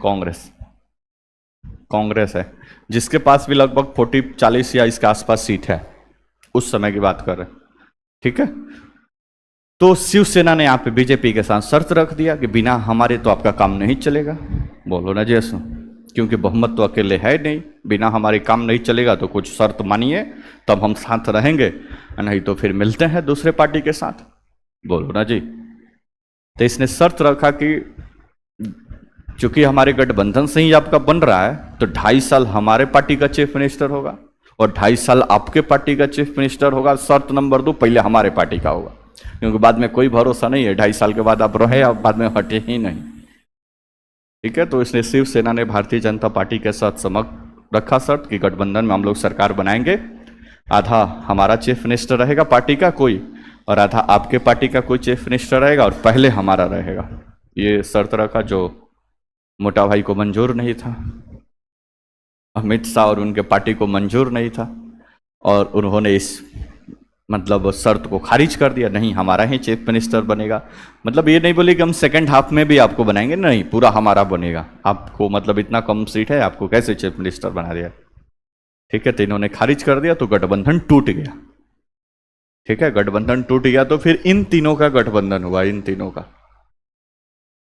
Speaker 1: कांग्रेस है, जिसके पास भी लगभग 40 या इसके आसपास सीट है, उस समय की बात कर रहे हैं, ठीक है। तो शिवसेना ने यहाँ पे बीजेपी के साथ शर्त रख दिया कि बिना हमारे तो आपका काम नहीं चलेगा। बोलो ना जैसो, क्योंकि बहुमत तो अकेले है नहीं, बिना हमारे काम नहीं चलेगा, तो कुछ शर्त मानिए तब हम साथ रहेंगे, नहीं तो फिर मिलते हैं दूसरे पार्टी के साथ। बोलो ना जी। तो इसने शर्त रखा कि चूंकि हमारे गठबंधन से ही आपका बन रहा है तो 2.5 साल हमारे पार्टी का चीफ मिनिस्टर होगा और 2.5 साल आपके पार्टी का चीफ मिनिस्टर होगा। शर्त नंबर 2, पहले हमारे पार्टी का होगा, क्योंकि बाद में कोई भरोसा नहीं है, 2.5 साल के बाद आप रहे और बाद में हटे ही नहीं। ठीक है, तो इसलिए शिवसेना ने भारतीय जनता पार्टी के साथ समक रखा शर्त कि गठबंधन में हम लोग सरकार बनाएंगे, आधा हमारा चीफ मिनिस्टर रहेगा पार्टी का कोई, और आधा आपके पार्टी का कोई चीफ मिनिस्टर रहेगा, और पहले हमारा रहेगा। ये शर्त रखा जो मोटा भाई को मंजूर नहीं था, अमित शाह और उनके पार्टी को मंजूर नहीं था, और उन्होंने इस मतलब शर्त को खारिज कर दिया, नहीं हमारा ही चीफ मिनिस्टर बनेगा। मतलब ये नहीं बोले कि हम सेकंड हाफ में भी आपको बनाएंगे, नहीं पूरा हमारा बनेगा। आपको मतलब इतना कम सीट है, आपको कैसे चीफ मिनिस्टर बना दिया? ठीक है, तो इन्होंने खारिज कर दिया, तो गठबंधन टूट गया। ठीक है, गठबंधन टूट गया तो फिर इन तीनों का गठबंधन हुआ, इन तीनों का।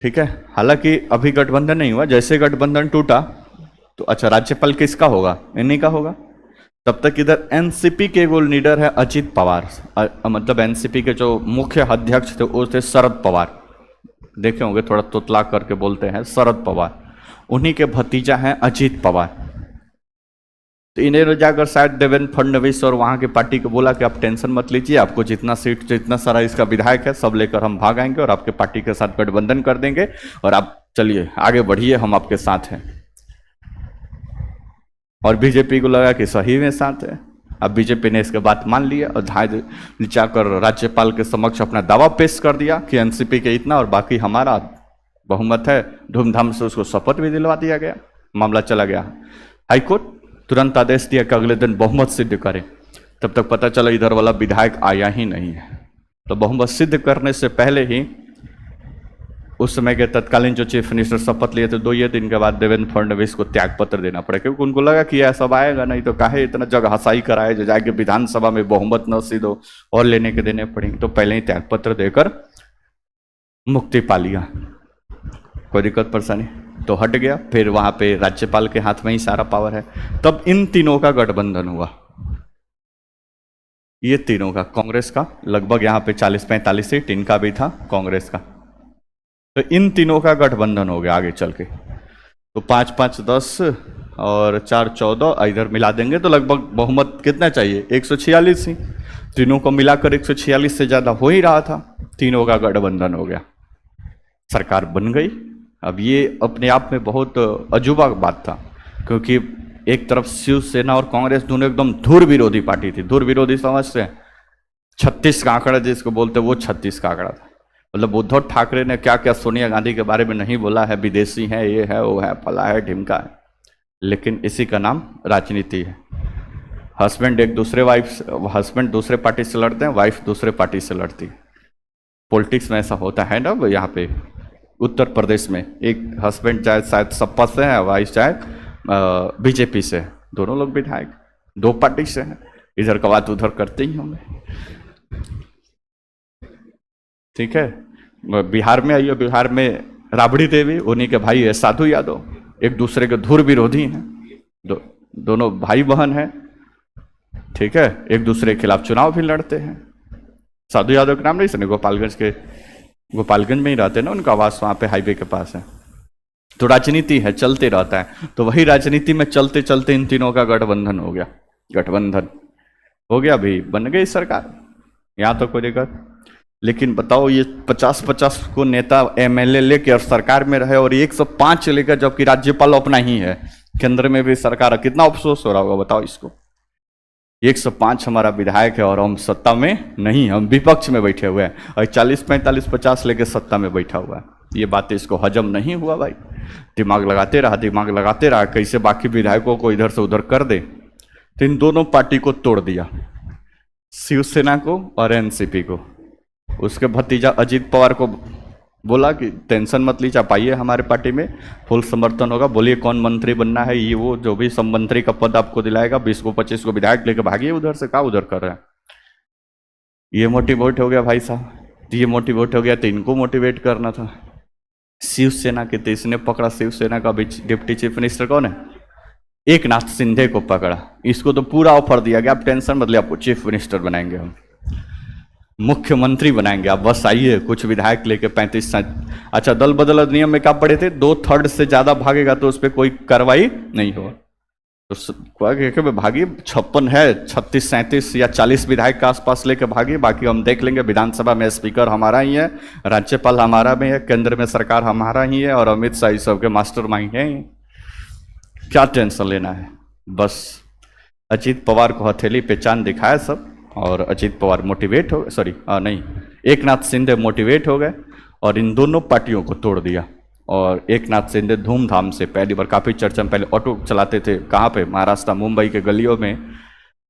Speaker 1: ठीक है, हालांकि अभी गठबंधन नहीं हुआ, जैसे गठबंधन टूटा तो अच्छा राज्यपाल किसका होगा? इन्हीं का होगा। तब तक इधर एनसीपी के वो लीडर है अजित पवार, मतलब एनसीपी के जो मुख्य अध्यक्ष थे वो थे शरद पवार, देखे होंगे थोड़ा तोतला करके बोलते हैं शरद पवार, उन्हीं के भतीजा हैं अजित पवार। तो इन्हें जाकर शायद देवेंद्र फडणवीस और वहां की पार्टी को बोला कि आप टेंशन मत लीजिए, आपको जितना सीट जितना सारा इसका विधायक है सब लेकर हम भाग आएंगे और आपके पार्टी के साथ गठबंधन कर देंगे, और आप चलिए आगे बढ़िए, हम आपके साथ हैं। और बीजेपी को लगा कि सही में साथ है। अब बीजेपी ने इसके बात मान लिया और धाय जाकर राज्यपाल के समक्ष अपना दावा पेश कर दिया कि एनसीपी के इतना और बाकी हमारा बहुमत है। धूमधाम से उसको शपथ भी दिलवा दिया गया, मामला चला गया हाईकोर्ट, तुरंत आदेश दिया कि अगले दिन बहुमत सिद्ध करें। तब तक पता चला इधर वाला विधायक आया ही नहीं है। तो बहुमत सिद्ध करने से पहले ही उस समय के तत्कालीन जो चीफ मिनिस्टर शपथ लिए थे, 2 दिन के बाद देवेंद्र फडणवीस को त्याग पत्र देना पड़ा, क्योंकि उनको लगा कि यह सब आएगा नहीं तो काहे इतना जगह हसाई कराए जो जाके विधानसभा में बहुमत न सिद्ध हो और लेने के देने पड़ेंगे। तो पहले ही त्याग पत्र देकर मुक्ति पा लिया, कोई दिक्कत परेशानी तो हट गया। फिर वहां पे राज्यपाल के हाथ में ही सारा पावर है। तब इन तीनों का गठबंधन हुआ, ये तीनों का, कांग्रेस का लगभग यहाँ पे 40-45 सीट इनका भी था, कांग्रेस का। तो इन तीनों का गठबंधन हो गया आगे चल के। तो 5-5 10 और 4 14 इधर मिला देंगे तो लगभग बहुमत कितना चाहिए? 146 ही। तीनों को मिलाकर 146 से ज्यादा हो ही रहा था। तीनों का गठबंधन हो गया, सरकार बन गई। अब ये अपने आप में बहुत अजूबा बात था, क्योंकि एक तरफ शिवसेना और कांग्रेस दोनों एकदम धुर विरोधी पार्टी थी। धुर विरोधी समझते हैं? 36 का आंकड़ा जिसको बोलते हैं वो 36 का आंकड़ा था। मतलब उद्धव ठाकरे ने क्या क्या सोनिया गांधी के बारे में नहीं बोला है, विदेशी है, ये है, वो है, फला है, ढिमका है, लेकिन इसी का नाम राजनीति है। हस्बैंड हस्बैंड दूसरे पार्टी से लड़ते हैं, वाइफ दूसरे पार्टी से लड़ती है। पॉलिटिक्स में ऐसा होता है ना। यहाँ पे उत्तर प्रदेश में एक हस्बैंड चाहे शायद सपा से है, वाइफ चाहे बीजेपी से है, दोनों लोग विधायक 2 पार्टी से हैं, इधर का बात उधर करते ही होंगे। ठीक है, बिहार में आइए, बिहार में राबड़ी देवी, उन्हीं के भाई है साधु यादव, एक दूसरे के धुर विरोधी हैं, दोनों भाई बहन हैं। ठीक है, एक दूसरे के खिलाफ चुनाव भी लड़ते हैं। साधु यादव के नाम नहीं सुने? गोपालगंज में ही रहते हैं ना, उनका आवास वहां पे हाईवे के पास है। तो राजनीति है, चलते रहता है। तो वही राजनीति में चलते चलते इन तीनों का गठबंधन हो गया। गठबंधन हो गया, अभी बन गई सरकार, यहां तो कोई दिक्कत। लेकिन बताओ, ये 50-50 को नेता एमएलए लेके और सरकार में रहे, और 105 लेकर, जबकि राज्यपाल अपना ही है, केंद्र में भी सरकार है, कितना अफसोस हो रहा होगा बताओ इसको। 105 हमारा विधायक है और हम सत्ता में नहीं, हम विपक्ष में बैठे हुए हैं, और 40-45-50 लेके सत्ता में बैठा हुआ है। ये बातें इसको हजम नहीं हुआ भाई। दिमाग लगाते रहा कैसे बाकी विधायकों को इधर से उधर कर दे। तो इन दोनों पार्टी को तोड़ दिया, शिवसेना को और एनसीपी को। उसके भतीजा अजित पवार को बोला कि टेंशन मत लीजिए, आप आइए हमारे पार्टी में, फुल समर्थन होगा, बोलिए कौन मंत्री बनना है, ये वो जो भी सब मंत्री का पद आपको दिलाएगा, 20 को 25 को विधायक लेकर भागिए उधर से, कहा उधर कर रहे हैं। ये मोटिवेट हो गया भाई साहब, ये मोटिवेट हो गया तो इनको मोटिवेट करना था। शिवसेना के, तो इसने पकड़ा शिवसेना का डिप्टी चीफ मिनिस्टर कौन है? एकनाथ शिंदे को पकड़ा। इसको तो पूरा ऑफर दिया गया, आप टेंशन मत लीजिए, आपको चीफ मिनिस्टर बनाएंगे, हम मुख्यमंत्री बनाएंगे, आप बस आइए। कुछ विधायक लेके 35। अच्छा, दल बदल अधिनियम में क्या पढ़े थे? 2/3 से ज्यादा भागेगा तो उस पर कोई कार्रवाई नहीं होगा। तो भागिए 56 है, 36 37 या 40 विधायक के आसपास लेके भागिए, बाकी हम देख लेंगे। विधानसभा में स्पीकर हमारा ही है, राज्यपाल हमारा भी है, केंद्र में सरकार हमारा ही है, और अमित शाह सब के मास्टरमाइंड हैं। क्या टेंशन लेना है, बस अजीत पवार को हथेली पे चांद दिखाया सब, और अजीत पवार मोटिवेट हो, सॉरी नहीं, एक नाथ शिंदे मोटिवेट हो गए और इन दोनों पार्टियों को तोड़ दिया। और एक नाथ शिंदे धूमधाम से पहली बार, काफ़ी चर्चा में, पहले ऑटो चलाते थे कहाँ पे, महाराष्ट्र मुंबई के गलियों में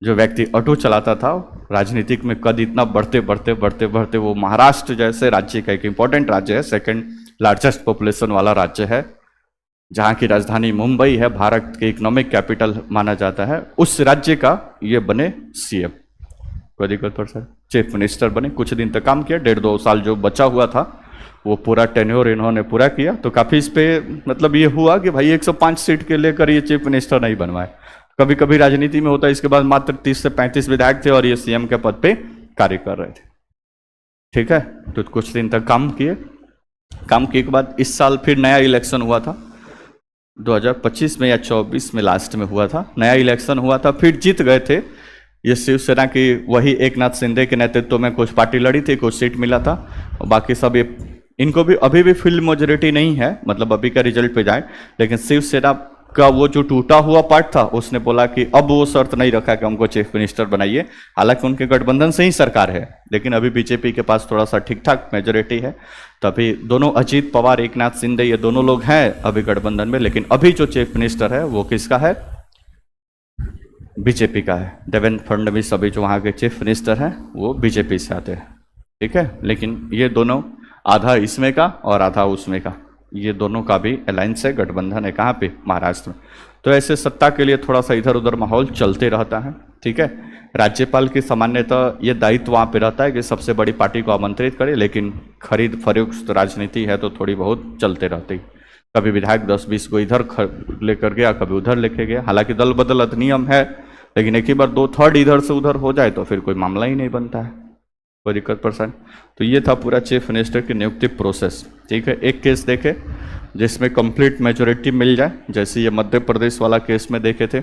Speaker 1: जो व्यक्ति ऑटो चलाता था, राजनीतिक में कद इतना बढ़ते बढ़ते बढ़ते बढ़ते वो महाराष्ट्र जैसे राज्य का एक इंपॉर्टेंट राज्य है, सेकंड लार्जेस्ट पॉपुलेशन वाला राज्य है, जहाँ की राजधानी मुंबई है, भारत के इकोनॉमिक कैपिटल माना जाता है, उस राज्य का ये बने सीएम, कोई दिक्कत पर सर चीफ मिनिस्टर बने। कुछ दिन तक काम किया, 1.5-2 साल जो बचा हुआ था वो पूरा टेन्योर इन्होंने पूरा किया। तो काफ़ी इस पे मतलब ये हुआ कि भाई 105 सीट के लेकर ये चीफ मिनिस्टर नहीं बनवाए। कभी कभी राजनीति में होता है, इसके बाद मात्र 30 से 35 विधायक थे और ये सीएम के पद पे कार्य कर रहे थे, ठीक है। तो कुछ दिन तक काम किए, काम किए के बाद इस साल फिर नया इलेक्शन हुआ था, 2025 में या 24 में लास्ट में हुआ था, नया इलेक्शन हुआ था, फिर जीत गए थे ये शिवसेना की, वही एक नाथ शिंदे के नेतृत्व में कुछ पार्टी लड़ी थी, कुछ सीट मिला था, और बाकी सब ये, इनको भी अभी भी फुल मेजोरिटी नहीं है, मतलब अभी का रिजल्ट पे जाए, लेकिन शिवसेना का वो जो टूटा हुआ पार्ट था उसने बोला कि अब वो शर्त नहीं रखा कि हमको चीफ मिनिस्टर बनाइए। हालांकि उनके गठबंधन से ही सरकार है, लेकिन अभी बीजेपी के पास थोड़ा सा ठीक ठाक मेजोरिटी है, तो अभी दोनों अजीत पवार एक नाथ शिंदे ये दोनों लोग हैं अभी गठबंधन में, लेकिन अभी जो चीफ मिनिस्टर है वो किसका है, बीजेपी का है। देवेंद्र फडणवीस अभी जो वहाँ के चीफ मिनिस्टर हैं वो बीजेपी से आते हैं, ठीक है। लेकिन ये दोनों आधा इसमें का और आधा उसमें का, ये दोनों का भी अलायंस है, गठबंधन है, कहाँ पे, महाराष्ट्र में। तो ऐसे सत्ता के लिए थोड़ा सा इधर उधर माहौल चलते रहता है, ठीक है। राज्यपाल की सामान्यतः ये दायित्व वहाँ पे रहता है कि सबसे बड़ी पार्टी को आमंत्रित करे, लेकिन खरीद फरोख्त राजनीति है तो थोड़ी बहुत चलते रहती। कभी विधायक 10-20 को इधर लेकर गया, कभी उधर लेके गया, हालांकि दल बदल अधिनियम है, लेकिन एक ही बार 2/3 इधर से उधर हो जाए तो फिर कोई मामला ही नहीं बनता है, कोई दिक्कत परेशानी। तो ये था पूरा चीफ मिनिस्टर की नियुक्ति प्रोसेस, ठीक है। एक केस देखे जिसमें कंप्लीट मेजोरिटी मिल जाए, जैसे ये मध्य प्रदेश वाला केस में देखे थे,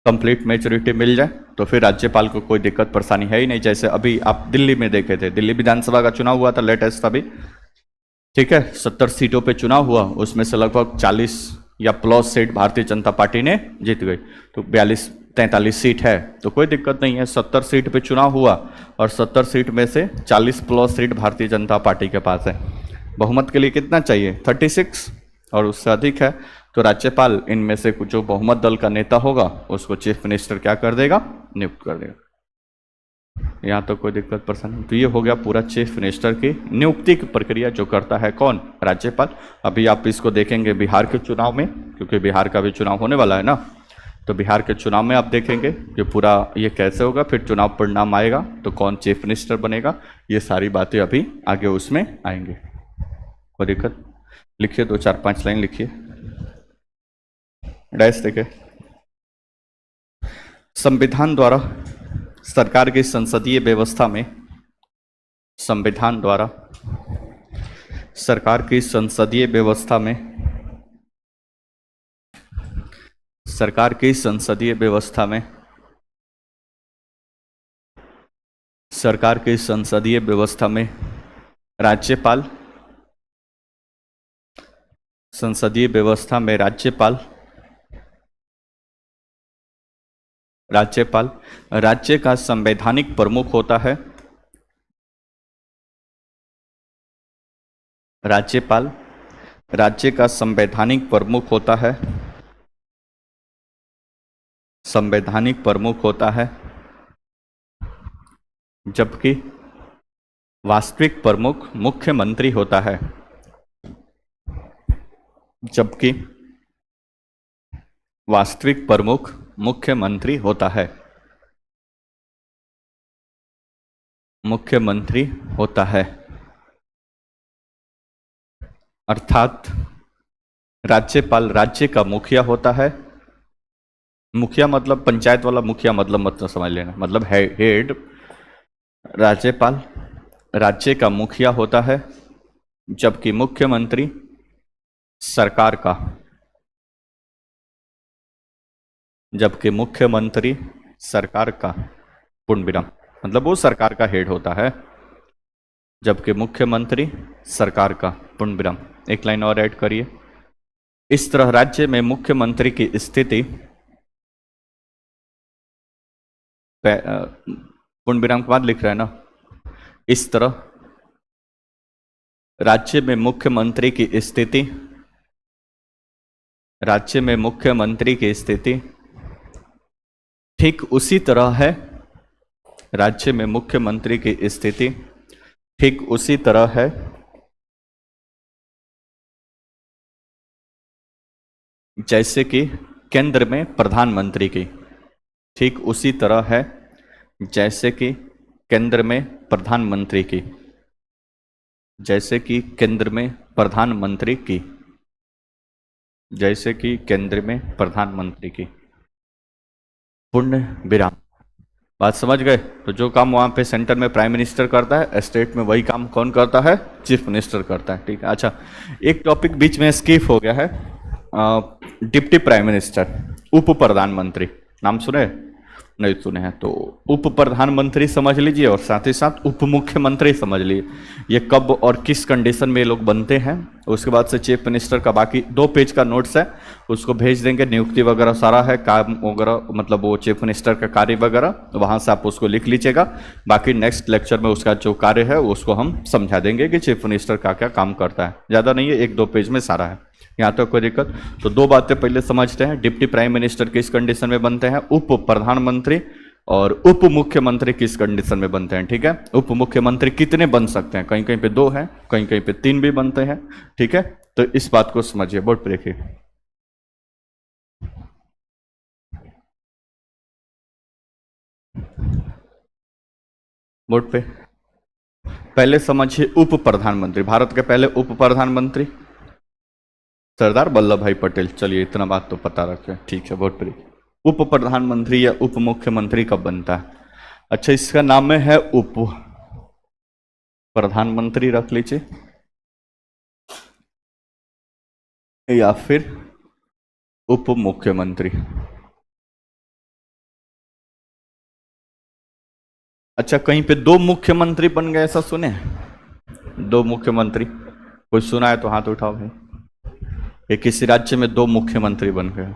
Speaker 1: कंप्लीट मेजोरिटी मिल जाए तो फिर राज्यपाल को कोई दिक्कत परेशानी है ही नहीं। जैसे अभी आप दिल्ली में देखे थे, दिल्ली विधानसभा का चुनाव हुआ था लेटेस्ट अभी, ठीक है, 70 सीटों पे चुनाव हुआ, उसमें से लगभग 40 या plus seat Bharatiya Janata party ने जीत गई, तो 42-43 सीट है, तो कोई दिक्कत नहीं है। 70 सीट पे चुनाव हुआ और 70 सीट में से 40 plus seat Bharatiya Janata party के पास है। बहुमत के लिए कितना चाहिए, 36 और उससे अधिक है, तो राज्यपाल इनमें से जो बहुमत दल का नेता होगा उसको चीफ मिनिस्टर क्या कर देगा, नियुक्त कर देगा। यहाँ तो कोई दिक्कत परेशानी। तो ये हो गया पूरा चीफ मिनिस्टर की नियुक्ति की प्रक्रिया, जो करता है कौन, राज्यपाल। अभी आप इसको देखेंगे बिहार के चुनाव में, क्योंकि बिहार का भी चुनाव होने वाला है ना, तो बिहार के चुनाव में आप देखेंगे कि पूरा ये कैसे होगा, फिर चुनाव परिणाम आएगा तो कौन चीफ मिनिस्टर बनेगा, ये सारी बातें अभी आगे उसमें आएंगे। कोई दिक्कत, लिखिए 2-4-5 लाइन लिखिए, डैश देखे। संविधान द्वारा सरकार की संसदीय व्यवस्था में, संविधान द्वारा सरकार की संसदीय व्यवस्था में, सरकार की संसदीय व्यवस्था में, सरकार की संसदीय व्यवस्था में राज्यपाल, संसदीय व्यवस्था में राज्यपाल, राज्यपाल राज्य का संवैधानिक प्रमुख होता है, राज्यपाल राज्य का संवैधानिक प्रमुख होता है, संवैधानिक प्रमुख होता है, जबकि वास्तविक प्रमुख मुख्यमंत्री होता है, जबकि वास्तविक प्रमुख मुख्यमंत्री होता है, मुख्यमंत्री होता है। अर्थात राज्यपाल राज्य का मुखिया होता है, मुखिया मतलब पंचायत वाला मुखिया मतलब समझ लेना, मतलब हेड। राज्यपाल राज्य का मुखिया होता है, जबकि मुख्यमंत्री सरकार का जबकि मुख्यमंत्री सरकार का पूर्ण विराम, मतलब वो सरकार का हेड होता है, जबकि मुख्यमंत्री सरकार का पूर्ण विराम। एक लाइन और ऐड करिए। इस तरह राज्य में मुख्यमंत्री की स्थिति पूर्ण विराम के बाद लिख रहे हैं ना, इस तरह राज्य में मुख्यमंत्री की स्थिति, राज्य में मुख्यमंत्री की स्थिति ठीक उसी तरह है, राज्य में मुख्यमंत्री की स्थिति ठीक उसी तरह है जैसे कि केंद्र में प्रधानमंत्री की, ठीक उसी तरह है जैसे कि केंद्र में प्रधानमंत्री की, जैसे कि केंद्र में प्रधानमंत्री की, जैसे कि केंद्र में प्रधानमंत्री की, पूर्ण विराम। बात समझ गए? तो जो काम वहां पे सेंटर में प्राइम मिनिस्टर करता है, स्टेट में वही काम कौन करता है? चीफ मिनिस्टर करता है। ठीक है। अच्छा, एक टॉपिक बीच में स्किप हो गया है, डिप्टी प्राइम मिनिस्टर, उप प्रधानमंत्री, नाम सुने? नहीं सुने हैं तो उप प्रधानमंत्री समझ लीजिए और साथ ही साथ उप मुख्यमंत्री समझ लीजिए। ये कब और किस कंडीशन में ये लोग बनते हैं। उसके बाद से चीफ मिनिस्टर का बाकी 2 पेज का नोट्स है, उसको भेज देंगे, नियुक्ति वगैरह सारा है, काम वगैरह, मतलब वो चीफ मिनिस्टर का कार्य वगैरह, वहां से आप उसको लिख लीजिएगा। बाकी नेक्स्ट लेक्चर में उसका जो कार्य है उसको हम समझा देंगे कि चीफ मिनिस्टर का क्या काम करता है। ज़्यादा नहीं है, 1-2 पेज में सारा है। यहाँ तक कोई दिक्कत? तो 2 बातें पहले समझते हैं। डिप्टी प्राइम मिनिस्टर किस कंडीशन में बनते हैं? उप प्रधानमंत्री। और उप मुख्यमंत्री किस कंडीशन में बनते हैं? ठीक है। उप मुख्यमंत्री कितने बन सकते हैं? कहीं कहीं पे 2 हैं, कहीं कहीं पे 3 भी बनते हैं। ठीक है, तो इस बात को समझिए। बोर्ड पे देखिए, बोर्ड पे पहले समझिए उप प्रधानमंत्री। भारत के पहले उप प्रधानमंत्री सरदार वल्लभ भाई पटेल। चलिए, इतना बात तो पता रखें। ठीक है, बोर्ड पे उप प्रधानमंत्री या उप मुख्यमंत्री कब बनता है? अच्छा, इसका नाम है उप प्रधानमंत्री रख लीजिए, या फिर उप मुख्यमंत्री। अच्छा, कहीं पे 2 मुख्यमंत्री बन गए, ऐसा सुने हैं? 2 मुख्यमंत्री कोई सुना है तो हाथ उठाओ भाई। कि किसी राज्य में 2 मुख्यमंत्री बन गए,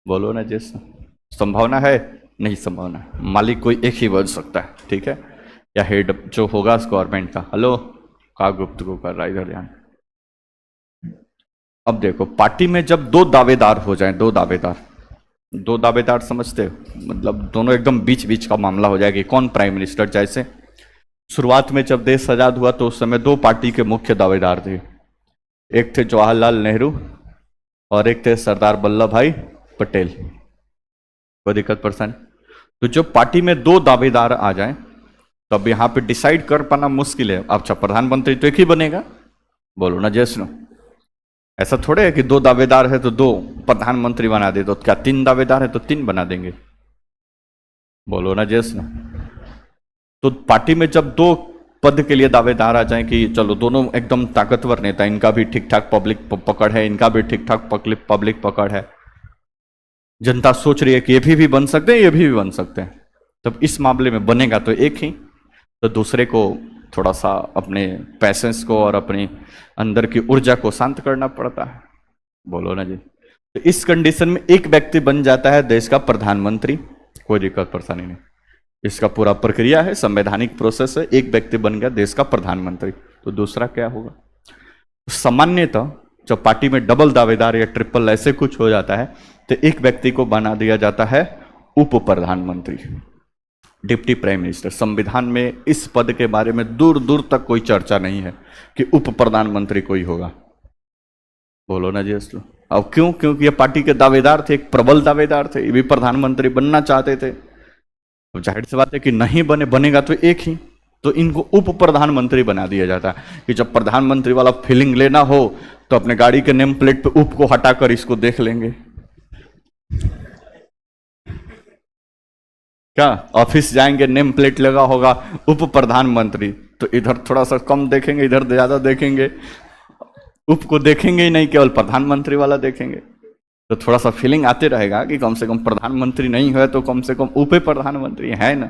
Speaker 1: बोलो ना। जैसा संभावना है? नहीं संभावना है। मालिक कोई एक ही बन सकता है। ठीक है, या हेड जो होगा गवर्नमेंट का। हेलो, का गुफ्तगू कर रहा है इधर ध्यान। अब देखो, पार्टी में जब 2 दावेदार हो जाएं, 2 दावेदार, 2 दावेदार समझते हो? मतलब दोनों एकदम बीच बीच का मामला हो जाएगा, कौन प्राइम मिनिस्टर। जैसे शुरुआत में जब देश आजाद हुआ तो उस समय 2 पार्टी के मुख्य दावेदार थे, एक थे जवाहरलाल नेहरू और एक थे सरदार वल्लभ भाई पटेल। कोई दिक्कत परेशानी? तो जब पार्टी में 2 दावेदार आ जाएं तब यहां पे डिसाइड कर पाना मुश्किल है। अच्छा, प्रधानमंत्री तो एक ही बनेगा, बोलो ना जय श्री। ऐसा थोड़े है कि 2 दावेदार है तो 2 प्रधानमंत्री बना दे, तो क्या 3 दावेदार है तो 3 बना देंगे, बोलो ना जय श्री। तो पार्टी में जब 2 पद के लिए दावेदार आ जाएं कि चलो दोनों एकदम ताकतवर नेता, इनका भी ठीक ठाक पब्लिक पकड़ है, इनका भी ठीक ठाक पब्लिक पकड़ है, जनता सोच रही है कि ये भी बन सकते हैं, ये भी बन सकते हैं, तब इस मामले में बनेगा तो एक ही, तो दूसरे को थोड़ा सा अपने पैसेंस को और अपने अंदर की ऊर्जा को शांत करना पड़ता है, बोलो ना जी। तो इस कंडीशन में एक व्यक्ति बन जाता है देश का प्रधानमंत्री, कोई दिक्कत परेशानी नहीं। इसका पूरा प्रक्रिया है, संवैधानिक प्रोसेस है। एक व्यक्ति बन गया देश का प्रधानमंत्री, तो दूसरा क्या होगा? सामान्यतः जब पार्टी में डबल दावेदार या ट्रिपल ऐसे कुछ हो जाता है तो एक व्यक्ति को बना दिया जाता है उप प्रधानमंत्री, डिप्टी प्राइम मिनिस्टर। संविधान में इस पद के बारे में दूर दूर तक कोई चर्चा नहीं है कि उप प्रधानमंत्री कोई होगा, बोलो ना जी। अब क्यों? क्योंकि ये पार्टी के दावेदार थे, एक प्रबल दावेदार थे, ये भी प्रधानमंत्री बनना चाहते थे। तो जाहिर सी बात है कि नहीं बनेगा तो एक ही, तो इनको उप प्रधानमंत्री बना दिया जाता है कि जब प्रधानमंत्री वाला फीलिंग लेना हो तो अपने गाड़ी के नेम प्लेट पे उप को हटाकर इसको देख लेंगे। क्या ऑफिस जाएंगे, नेम प्लेट लगा होगा उप प्रधानमंत्री, तो इधर थोड़ा सा कम देखेंगे, इधर ज्यादा देखेंगे, उप को देखेंगे ही नहीं, केवल प्रधानमंत्री वाला देखेंगे। तो थोड़ा सा फीलिंग आते रहेगा कि कम से कम प्रधानमंत्री नहीं है तो कम से कम उप प्रधानमंत्री है ना।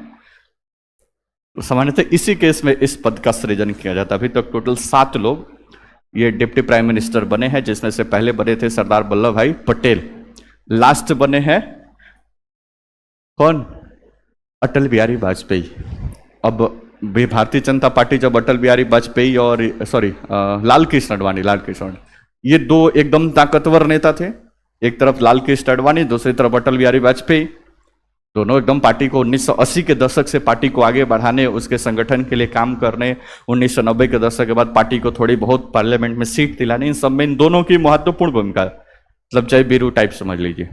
Speaker 1: तो सामान्यतः इसी केस में इस पद का सृजन किया जाता है। अभी तक टोटल 7 लोग ये डिप्टी प्राइम मिनिस्टर बने हैं, जिसमें से पहले बने थे सरदार वल्लभ भाई पटेल, लास्ट बने हैं कौन, अटल बिहारी वाजपेयी। अब भारतीय जनता पार्टी जब अटल बिहारी वाजपेयी और लाल कृष्ण आडवाणी, ये दो एकदम ताकतवर नेता थे, एक तरफ लाल कृष्ण आडवाणी, दूसरी तरफ अटल बिहारी वाजपेयी, दोनों एकदम पार्टी को 1980 के दशक से पार्टी को आगे बढ़ाने, उसके संगठन के लिए काम करने, 1990 के दशक के बाद पार्टी को थोड़ी बहुत पार्लियामेंट में सीट दिलाने, इन सब में इन दोनों की महत्वपूर्ण भूमिका, मतलब जय बीरू टाइप समझ लीजिए।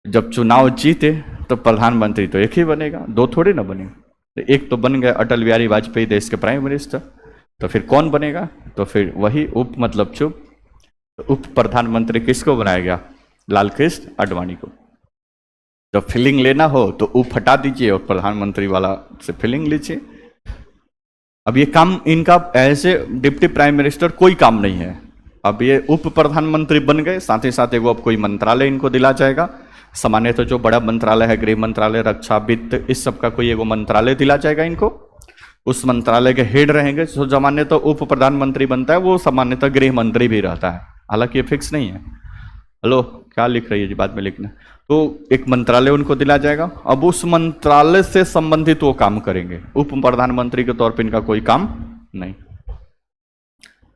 Speaker 1: जब चुनाव जीते तो प्रधानमंत्री तो एक ही बनेगा, दो थोड़ी ना बनेगा। एक तो बन गए अटल बिहारी वाजपेयी देश के प्राइम मिनिस्टर, तो फिर कौन बनेगा, तो फिर वही उप मतलब चुप, तो उप प्रधानमंत्री किसको बनाया गया, लाल कृष्ण आडवाणी को। जब फीलिंग लेना हो तो उप हटा दीजिए और प्रधानमंत्री वाला से फीलिंग लीजिए। अब ये काम इनका ऐसे डिप्टी प्राइम मिनिस्टर कोई काम नहीं है। अब ये उप प्रधानमंत्री बन गए, साथ ही साथ एगो अब कोई मंत्रालय इनको दिला जाएगा। सामान्यतः जो बड़ा मंत्रालय है, गृह मंत्रालय, रक्षा, वित्त, इस सब का कोई एगो मंत्रालय दिला जाएगा इनको। उस मंत्रालय के हेड रहेंगे, जो सामान्यतः उप प्रधानमंत्री बनता है वो सामान्यतः गृह मंत्री भी रहता है, हालांकि ये फिक्स नहीं है। हेलो, क्या लिख रही है जी, बाद में लिखना। तो एक मंत्रालय उनको दिला जाएगा। अब उस मंत्रालय से संबंधित वो काम करेंगे, उप प्रधानमंत्री के तौर पर इनका कोई काम नहीं।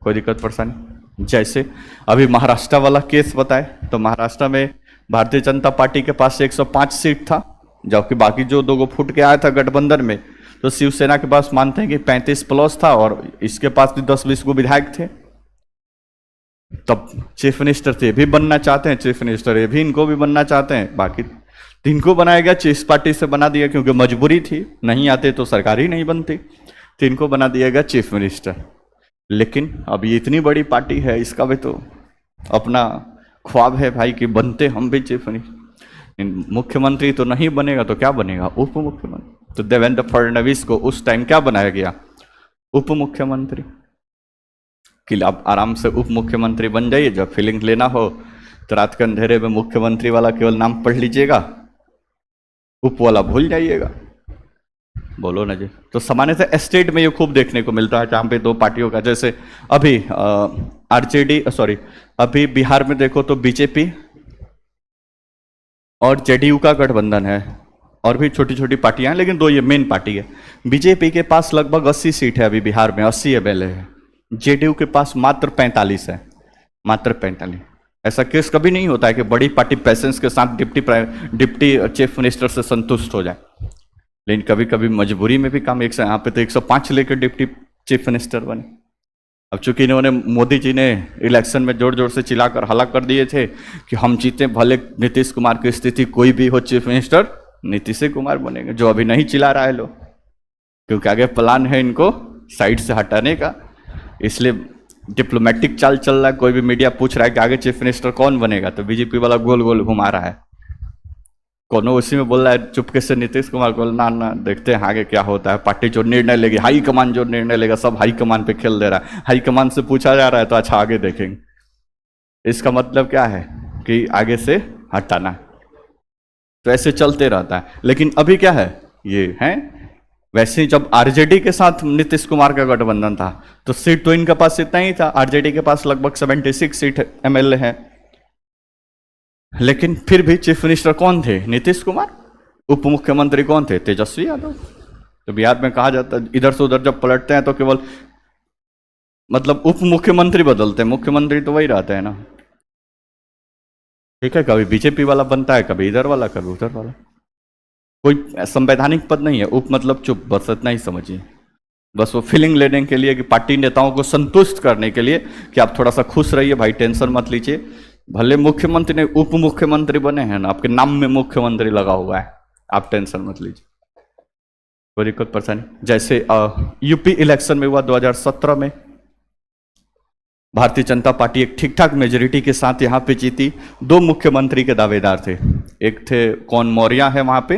Speaker 1: कोई दिक्कत परेशानी? जैसे अभी महाराष्ट्र वाला केस बताए, तो महाराष्ट्र में भारतीय जनता पार्टी के पास 105 सीट था, जबकि बाकी जो दो फूट के आया था गठबंधन में, तो शिवसेना के पास मानते हैं कि 35 प्लस था, और इसके पास भी 10-20 को विधायक थे। तब चीफ मिनिस्टर थे, भी बनना चाहते हैं चीफ मिनिस्टर, ये भी इनको भी बनना चाहते हैं। बाकी इनको बनाया गया, चीफ पार्टी से बना दिया, क्योंकि मजबूरी थी, नहीं आते तो सरकार ही नहीं बनती, तो इनको बना दिया गया चीफ मिनिस्टर। लेकिन अब ये इतनी बड़ी पार्टी है, इसका भी तो अपना ख्वाब है भाई कि बनते हम भी चीफ मिनिस्टर। मुख्यमंत्री तो नहीं बनेगा तो क्या बनेगा, उप मुख्यमंत्री। तो देवेंद्र फडणवीस को उस टाइम क्या बनाया गया, उप मुख्यमंत्री, कि आप आराम से उप मुख्यमंत्री बन जाइए। जब फीलिंग लेना हो तो रात के अंधेरे में मुख्यमंत्री वाला केवल नाम पढ़ लीजिएगा, उप वाला भूल जाइएगा। बोलो ना जी। तो सामान्यतः स्टेट में ये खूब देखने को मिलता है, जहाँ पे दो पार्टियों का, जैसे अभी अभी बिहार में देखो तो बीजेपी और जेडीयू का गठबंधन है, और भी छोटी छोटी पार्टियां हैं, लेकिन दो ये मेन पार्टी है। बीजेपी के पास लगभग 80 सीट है अभी बिहार में, 80 एमएलए है। जेडीयू के पास मात्र 45 है, मात्र 45। ऐसा केस कभी नहीं होता है कि बड़ी पार्टी पैसेंस के साथ डिप्टी चीफ मिनिस्टर से संतुष्ट हो जाए, लेकिन कभी कभी मजबूरी में भी काम। यहाँ पे तो 105 लेकर डिप्टी चीफ मिनिस्टर बने। अब चूंकि इन्होंने, मोदी जी ने इलेक्शन में जोर जोर से चिल्लाकर हल्ला कर दिए थे कि हम जीते, भले नीतीश कुमार की स्थिति कोई भी हो, चीफ मिनिस्टर नीतीश कुमार बनेंगे, जो अभी नहीं चिल्ला रहा है लोग, क्योंकि आगे प्लान है इनको साइड से हटाने का। इसलिए डिप्लोमेटिक चाल चल रहा है। कोई भी मीडिया पूछ रहा है कि आगे चीफ मिनिस्टर कौन बनेगा, तो बीजेपी वाला गोल गोल घुमा रहा है। कोनो उसी में बोल रहा है चुपके से नीतीश कुमार को, ना देखते हैं आगे क्या होता है, पार्टी जो निर्णय लेगी, हाई कमान जो निर्णय लेगा, सब हाई कमान पे खेल दे रहा है। हाई कमान से पूछा जा रहा है तो अच्छा आगे देखेंगे। इसका मतलब क्या है कि आगे से हटाना। तो ऐसे चलते रहता है। लेकिन अभी क्या है, ये है वैसे ही जब आरजेडी के साथ नीतीश कुमार का गठबंधन था तो सीट तो इनके पास इतना ही था, आरजेडी के पास लगभग 76 सीट एमएलए है। लेकिन फिर भी चीफ मिनिस्टर कौन थे, नीतीश कुमार। उप मुख्यमंत्री कौन थे, तेजस्वी यादव। तो बिहार में कहा जाता है इधर से उधर जब पलटते हैं तो केवल मतलब उप मुख्यमंत्री बदलते हैं, मुख्यमंत्री तो वही रहते हैं ना। ठीक है, कभी बीजेपी वाला बनता है, कभी इधर वाला, कभी उधर वाला। कोई संवैधानिक पद नहीं है। उप मतलब चुप, बस इतना ही समझिए। बस वो फीलिंग लेने के लिए कि पार्टी नेताओं को संतुष्ट करने के लिए कि आप थोड़ा सा खुश रहिए भाई, टेंशन मत लीजिए। भले मुख्यमंत्री ने उप मुख्यमंत्री बने हैं ना, आपके नाम में मुख्यमंत्री लगा हुआ है, आप टेंशन मत लीजिए, कोई दिक्कत परेशानी। जैसे यूपी इलेक्शन में हुआ 2017 में, भारतीय जनता पार्टी एक ठीक ठाक मेजोरिटी के साथ यहाँ पे जीती। दो मुख्यमंत्री के दावेदार थे, एक थे कौन, मौर्य है वहां पे,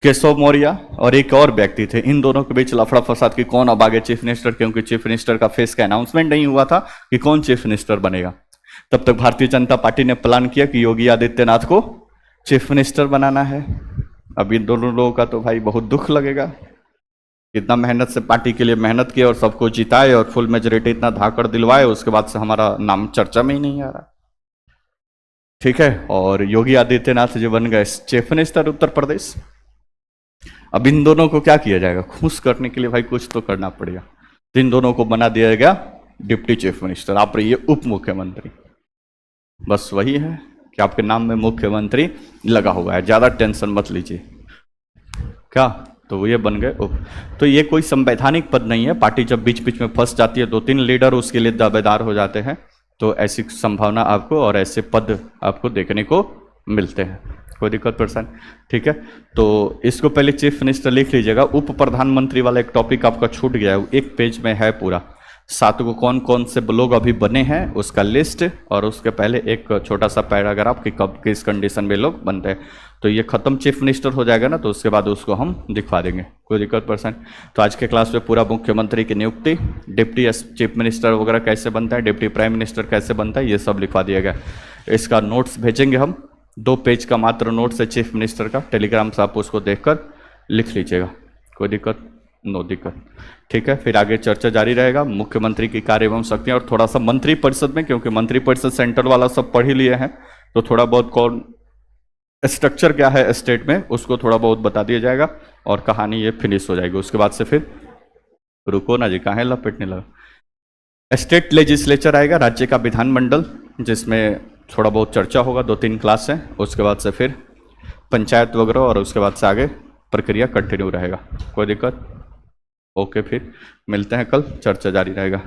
Speaker 1: केशव मौर्य, और एक और व्यक्ति थे। इन दोनों के बीच लफड़ा फसाद कि कौन अब आगे चीफ मिनिस्टर, क्योंकि चीफ मिनिस्टर का फेस का अनाउंसमेंट नहीं हुआ था कि कौन चीफ मिनिस्टर बनेगा। तब तक भारतीय जनता पार्टी ने प्लान किया कि योगी आदित्यनाथ को चीफ मिनिस्टर बनाना है। अब इन दोनों लोगों का तो भाई बहुत दुख लगेगा, इतना मेहनत से पार्टी के लिए मेहनत किया और सबको जिताए और फुल मेजोरिटी इतना धाकड़ दिलवाए, उसके बाद से हमारा नाम चर्चा में ही नहीं आ रहा। ठीक है, और योगी आदित्यनाथ जो बन गए चीफ मिनिस्टर उत्तर प्रदेश। अब इन दोनों को क्या किया जाएगा, खुश करने के लिए भाई कुछ तो करना पड़ेगा। तो इन दोनों को बना दिया गया डिप्टी चीफ मिनिस्टर, आप रहिए उप मुख्यमंत्री। बस वही है कि आपके नाम में मुख्यमंत्री लगा हुआ है, ज्यादा टेंशन मत लीजिए। क्या, तो ये बन गए उप। तो ये कोई संवैधानिक पद नहीं है, पार्टी जब बीच बीच में फंस जाती है 2-3 लीडर उसके लिए दावेदार हो जाते हैं, तो ऐसी संभावना आपको और ऐसे पद आपको देखने को मिलते हैं, कोई दिक्कत परेशान। ठीक है, तो इसको पहले चीफ मिनिस्टर लिख लीजिएगा। उप प्रधानमंत्री वाला एक टॉपिक आपका छूट गया है, एक पेज में है पूरा, 7 को कौन कौन से लोग अभी बने हैं उसका लिस्ट, और उसके पहले एक छोटा सा पैराग्राफ कि कब किस कंडीशन में लोग बनते हैं। तो ये खत्म चीफ मिनिस्टर हो जाएगा ना, तो उसके बाद उसको हम दिखा देंगे, कोई दिक्कत परेशान। तो आज के क्लास में पूरा मुख्यमंत्री की नियुक्ति, डिप्टी चीफ मिनिस्टर वगैरह कैसे बनता है, डिप्टी प्राइम मिनिस्टर कैसे बनता है, ये सब लिखवा दिया गया। इसका नोट्स भेजेंगे हम, 2 पेज का मात्र नोट्स है चीफ मिनिस्टर का, टेलीग्राम से आप उसको देखकर लिख लीजिएगा, कोई दिक्कत नो दिक्कत। ठीक है, फिर आगे चर्चा जारी रहेगा मुख्यमंत्री की कार्य एवं शक्तियां, और थोड़ा सा मंत्री परिषद में, क्योंकि मंत्री परिषद सेंटर वाला सब पढ़ ही लिए हैं, तो थोड़ा बहुत कौन स्ट्रक्चर क्या है स्टेट में उसको थोड़ा बहुत बता दिया जाएगा, और कहानी ये फिनिश हो जाएगी। उसके बाद से फिर रुको ना जी, कहाँ लपेटने लगा। स्टेट लेजिस्लेचर आएगा, राज्य का विधानमंडल, जिसमें थोड़ा बहुत चर्चा होगा, 2-3 क्लास है। उसके बाद से फिर पंचायत वगैरह, और उसके बाद से आगे प्रक्रिया कंटिन्यू रहेगा, कोई दिक्कत। ओके, फिर मिलते हैं कल, चर्चा जारी रहेगा।